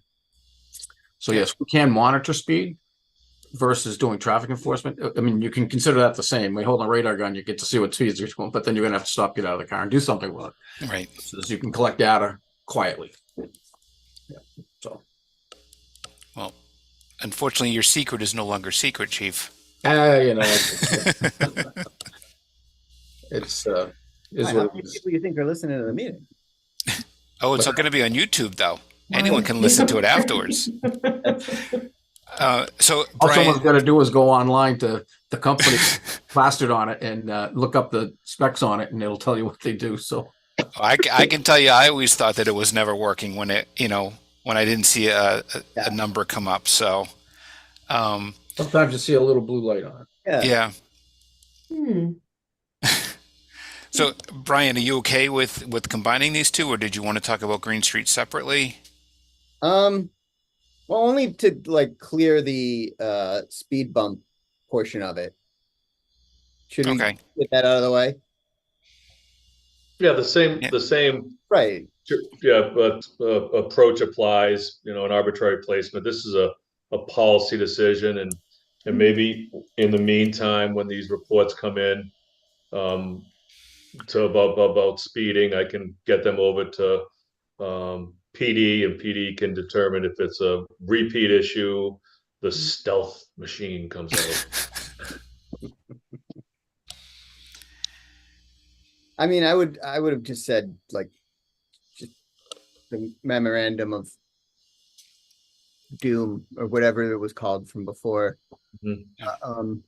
So yes, we can monitor speed versus doing traffic enforcement. I mean, you can consider that the same. We hold a radar gun, you get to see what speeds you're going, but then you're going to have to stop, get out of the car, and do something with it. Right. So you can collect data quietly. Yeah. So. Well, unfortunately, your secret is no longer secret, Chief. You know, it's How what many it is. people you think are listening to the meeting? Oh, it's not going to be on YouTube, though. Anyone can listen to it afterwards. So, All Brian, someone's got to do is go online to the company plastered on it and look up the specs on it, and it'll tell you what they do. So I can tell you, I always thought that it was never working when when I didn't see a number come up. So, sometimes you see a little blue light on it. yeah. Hmm. So, Brian, are you okay with combining these 2, or did you want to talk about Green Street separately? Well, only to like clear the speed bump portion of it. Should we Okay. get that out of the way? Yeah, the same Right. yeah, but approach applies, an arbitrary placement. This is a policy decision, and maybe in the meantime, when these reports come in to about speeding, I can get them over to PD, and PD can determine if it's a repeat issue. The stealth machine comes out. I mean, I would have just said like just the memorandum of doom or whatever it was called from before. Mhm.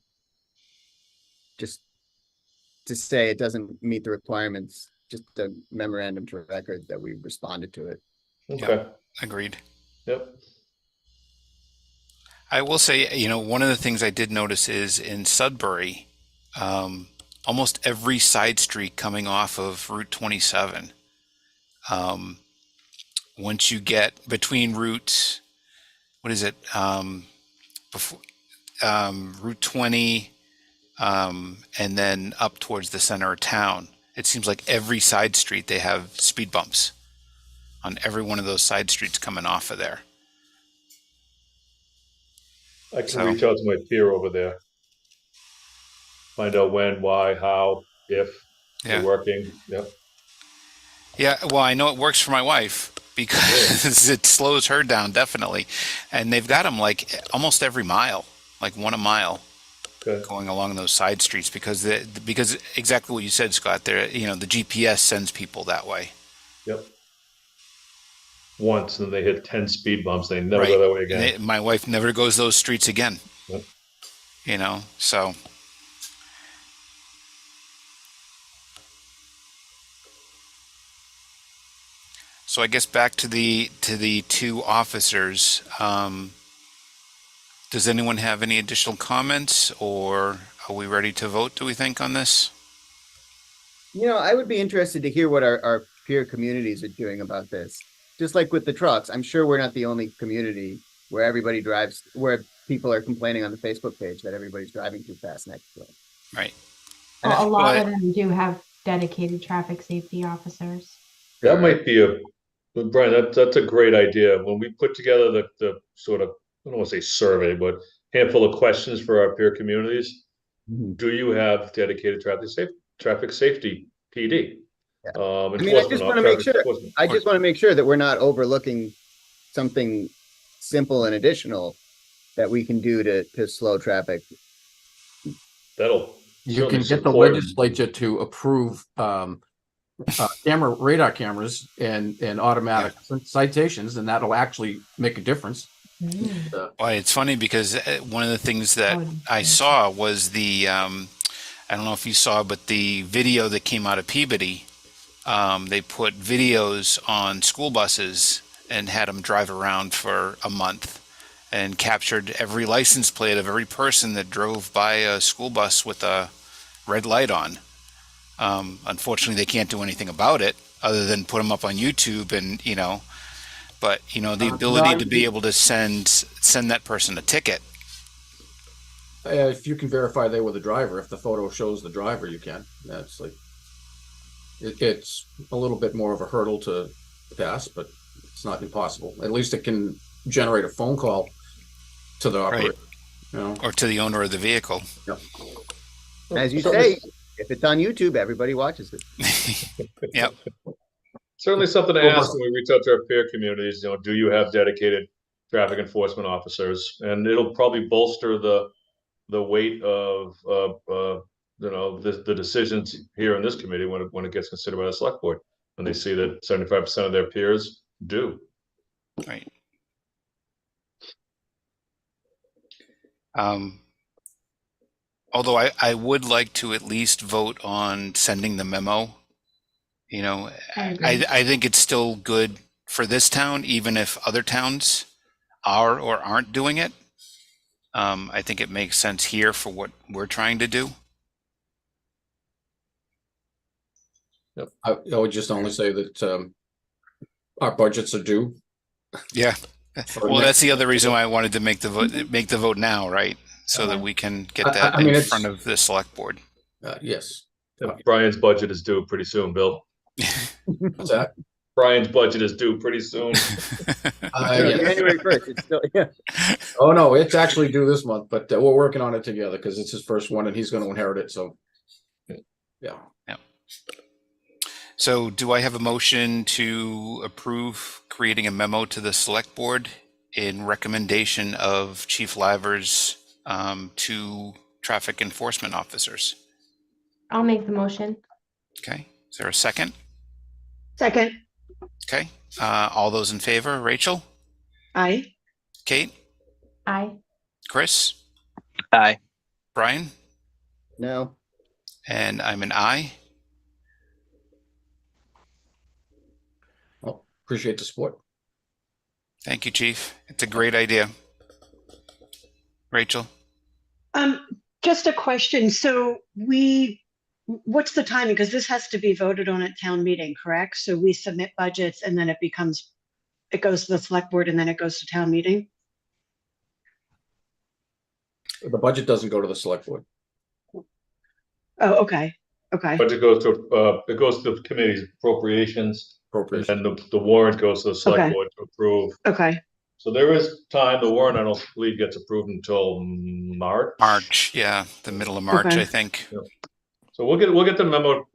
Just to say it doesn't meet the requirements, just the memorandum to record that we responded to it. Okay. Agreed. Yep. I will say, one of the things I did notice is in Sudbury, almost every side street coming off of Route 27, once you get between routes, what is it? Before Route 20, and then up towards the center of town, it seems like every side street they have speed bumps on every one of those side streets coming off of there. I can reach out to my peer over there. Find out when, why, how, if they're working. Yep. Yeah, well, I know it works for my wife because it slows her down definitely, and they've got them like almost every mile, like one a mile, Okay. going along those side streets because exactly what you said, Scott. There, the GPS sends people that way. Yep. Once, and they hit 10 speed bumps. They never Right. go that way And again. my wife never goes those streets again. Yep. So. So I guess back to the two officers. Does anyone have any additional comments, or are we ready to vote, do we think, on this? I would be interested to hear what our peer communities are doing about this. Just like with the trucks, I'm sure we're not the only community where everybody drives, where people are complaining on the Facebook page that everybody's driving too fast next to them. Right. Well, a lot But- of them do have dedicated traffic safety officers. That might be Brian, that's a great idea. When we put together the sort of, I don't want to say survey, but handful of questions for our peer communities, do you have dedicated traffic safety PD? Yeah. I just wanna make sure. I just want to make sure that we're not overlooking something simple and additional that we can do to slow traffic. That'll You can certainly get the support- legislature to approve radar cameras and automatic citations, and that'll actually make a difference. Well, it's funny because one of the things that I saw was I don't know if you saw, but the video that came out of Peabody, they put videos on school buses and had them drive around for a month and captured every license plate of every person that drove by a school bus with a red light on. Unfortunately, they can't do anything about it other than put them up on YouTube and, but, the ability to be able to send that person a ticket. If you can verify they were the driver, if the photo shows the driver, you can. That's like, it's a little bit more of a hurdle to pass, but it's not impossible. At least it can generate a phone call to the operator. Or to the owner of the vehicle. Yep. As you say, if it's on YouTube, everybody watches it. Yep. Certainly something to ask when we reach out to our peer communities, do you have dedicated traffic enforcement officers? And it'll probably bolster the weight of the decisions here in this committee when it gets considered by the select board, when they see that 75% of their peers do. Right. Although I would like to at least vote on sending the memo. I think it's still good for this town, even if other towns are or aren't doing it. I think it makes sense here for what we're trying to do. I would just only say that our budgets are due. Yeah. Well, that's the other reason why I wanted to make the vote now, right? So that we can get that in front of the select board. Yes. Brian's budget is due pretty soon, Bill. What's that? Brian's budget is due pretty soon. January 1st. It's still, yeah. Oh no, it's actually due this month, but we're working on it together because it's his first one and he's going to inherit it. So, yeah. So, do I have a motion to approve creating a memo to the select board in recommendation of Chief Livers to traffic enforcement officers? I'll make the motion. Okay. Is there a second? Second. Okay. All those in favor? Rachel? Aye. Kate? Aye. Chris? Aye. Brian? No. And I'm an aye. Well, appreciate the support. Thank you, Chief. It's a great idea. Rachel? Just a question. So what's the timing? Because this has to be voted on at town meeting, correct? So we submit budgets and then it goes to the select board and then it goes to town meeting? The budget doesn't go to the select board. Oh, okay. Okay. Budget goes to the committee's appropriations, and then the warrant goes to the select Okay. board to approve. Okay. So there is time. The warrant, I don't believe, gets approved until March. March. Yeah. The middle of March, Okay. I think. So we'll get the memo,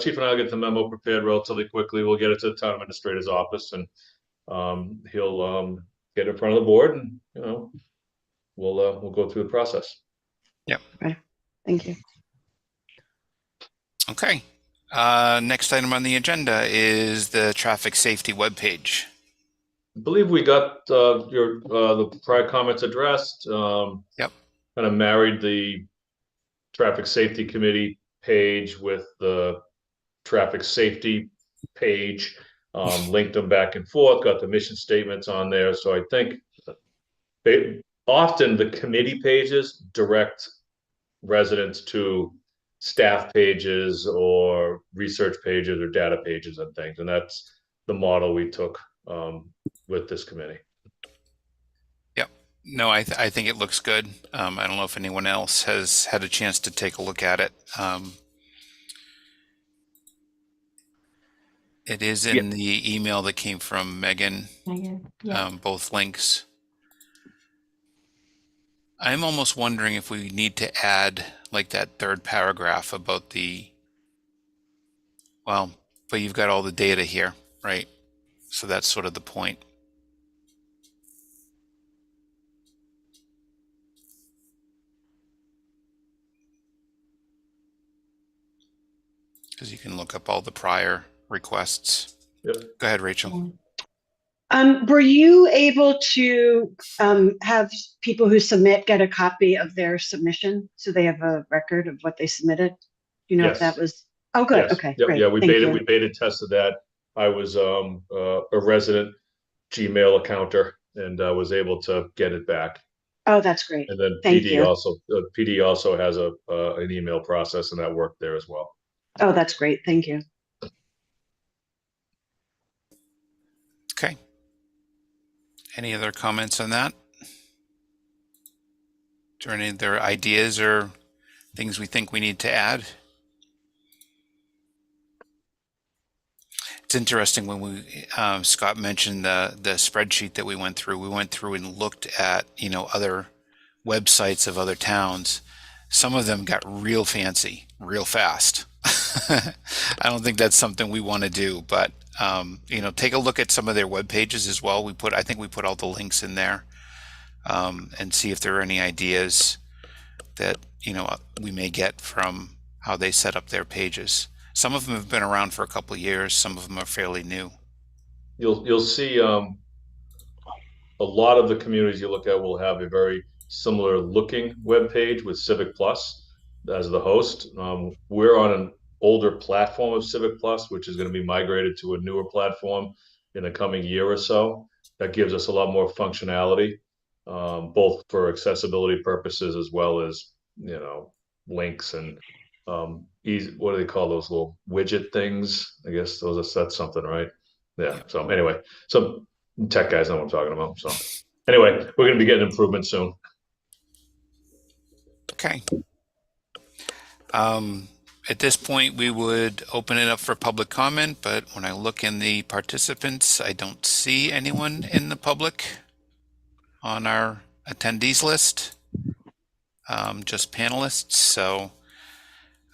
Chief and I'll get the memo prepared relatively quickly. We'll get it to the town administrator's office and he'll get in front of the board and, you know, we'll go through the process. Thank you. Okay. Next item on the agenda is the traffic safety webpage. I believe we got the prior comments addressed. Yep. Kind of married the traffic safety committee page with the traffic safety page, linked them back and forth, got the mission statements on there. So I think often the committee pages direct residents to staff pages or research pages or data pages and things. And that's the model we took with this committee. Yep. No, I think it looks good. I don't know if anyone else has had a chance to take a look at it. It is in the email that came from Megan, Yeah. both links. I'm almost wondering if we need to add like that third paragraph about well, but you've got all the data here, right? So that's sort of the point. Because you can look up all the prior requests. Yep. Go ahead, Rachel. Were you able to have people who submit get a copy of their submission so they have a record of what they submitted? Do you know if Yes. that was? Oh, good. Yes. Okay, Yep. great. Yeah, we Thank beta you. we beta tested that. I was a resident Gmail accounter and was able to get it back. Oh, that's great. And then Thank PD you. also has an email process and that worked there as well. Oh, that's great. Thank you. Okay. Any other comments on that? Is there any other ideas or things we think we need to add? It's interesting when we Scott mentioned the spreadsheet that we went through. We went through and looked at, you know, other websites of other towns. Some of them got real fancy, real fast. I don't think that's something we want to do, but you know, take a look at some of their web pages as well. I think we put all the links in there, and see if there are any ideas that, you know, we may get from how they set up their pages. Some of them have been around for a couple of years. Some of them are fairly new. You'll see a lot of the communities you look at will have a very similar looking web page with Civic Plus as the host. We're on an older platform of Civic Plus, which is going to be migrated to a newer platform in the coming year or so. That gives us a lot more functionality, both for accessibility purposes as well as, you know, links and easy. What do they call those little widget things? I guess that's something, right? Yeah. So anyway, some tech guys know what I'm talking about. So anyway, we're going to be getting improvements soon. Okay. At this point, we would open it up for public comment, but when I look in the participants, I don't see anyone in the public on our attendees list, just panelists. So,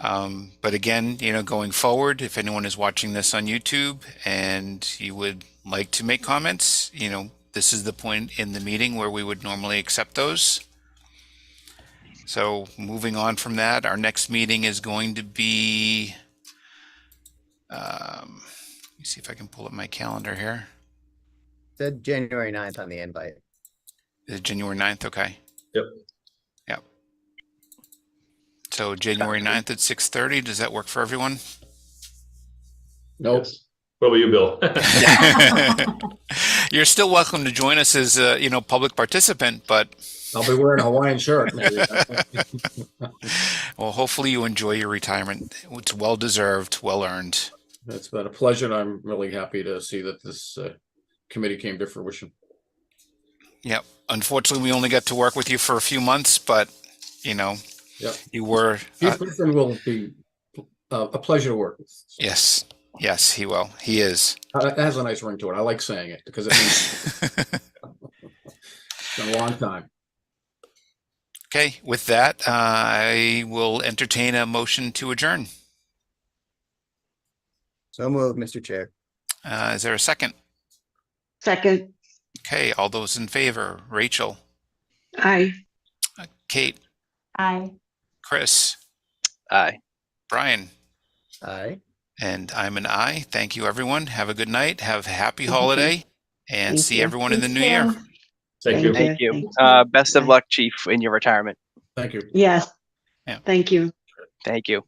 but again, you know, going forward, if anyone is watching this on YouTube and you would like to make comments, you know, this is the point in the meeting where we would normally accept those. So moving on from that, our next meeting is going to be, let me see if I can pull up my calendar here. It said January 9th on the invite. Is it January 9th? Okay. Yep. Yep. So January 9th at 6:30, does that work for everyone? Nope. Yes. What about you, Bill? You're still welcome to join us as a, you know, public participant, but I'll be wearing a Hawaiian shirt. Maybe. well, hopefully you enjoy your retirement. It's well deserved, well earned. It's been a pleasure, and I'm really happy to see that this committee came to fruition. Yep. Unfortunately, we only got to work with you for a few months, but you know, Yep. you were. Chief Griffin will be a pleasure to work with. So, Yes. Yes, he will. He is. it has a nice ring to it. I like saying it because it means it's been a long time. Okay, with that, I will entertain a motion to adjourn. So moved, Mr. Chair. Is there a second? Second, Okay, all those in favor, Rachel, aye. Kate, Aye. Chris, Aye. Brian, Aye. and I'm an aye. Thank you, everyone. Have a good night. Have a happy Thank you. holiday, and Thank see you. everyone in the You new too. year. Thank you. Thank you. Thank you. Best of Bye. luck, Chief, in your retirement. Thank you. Yes. Yeah. Thank you. Thank you.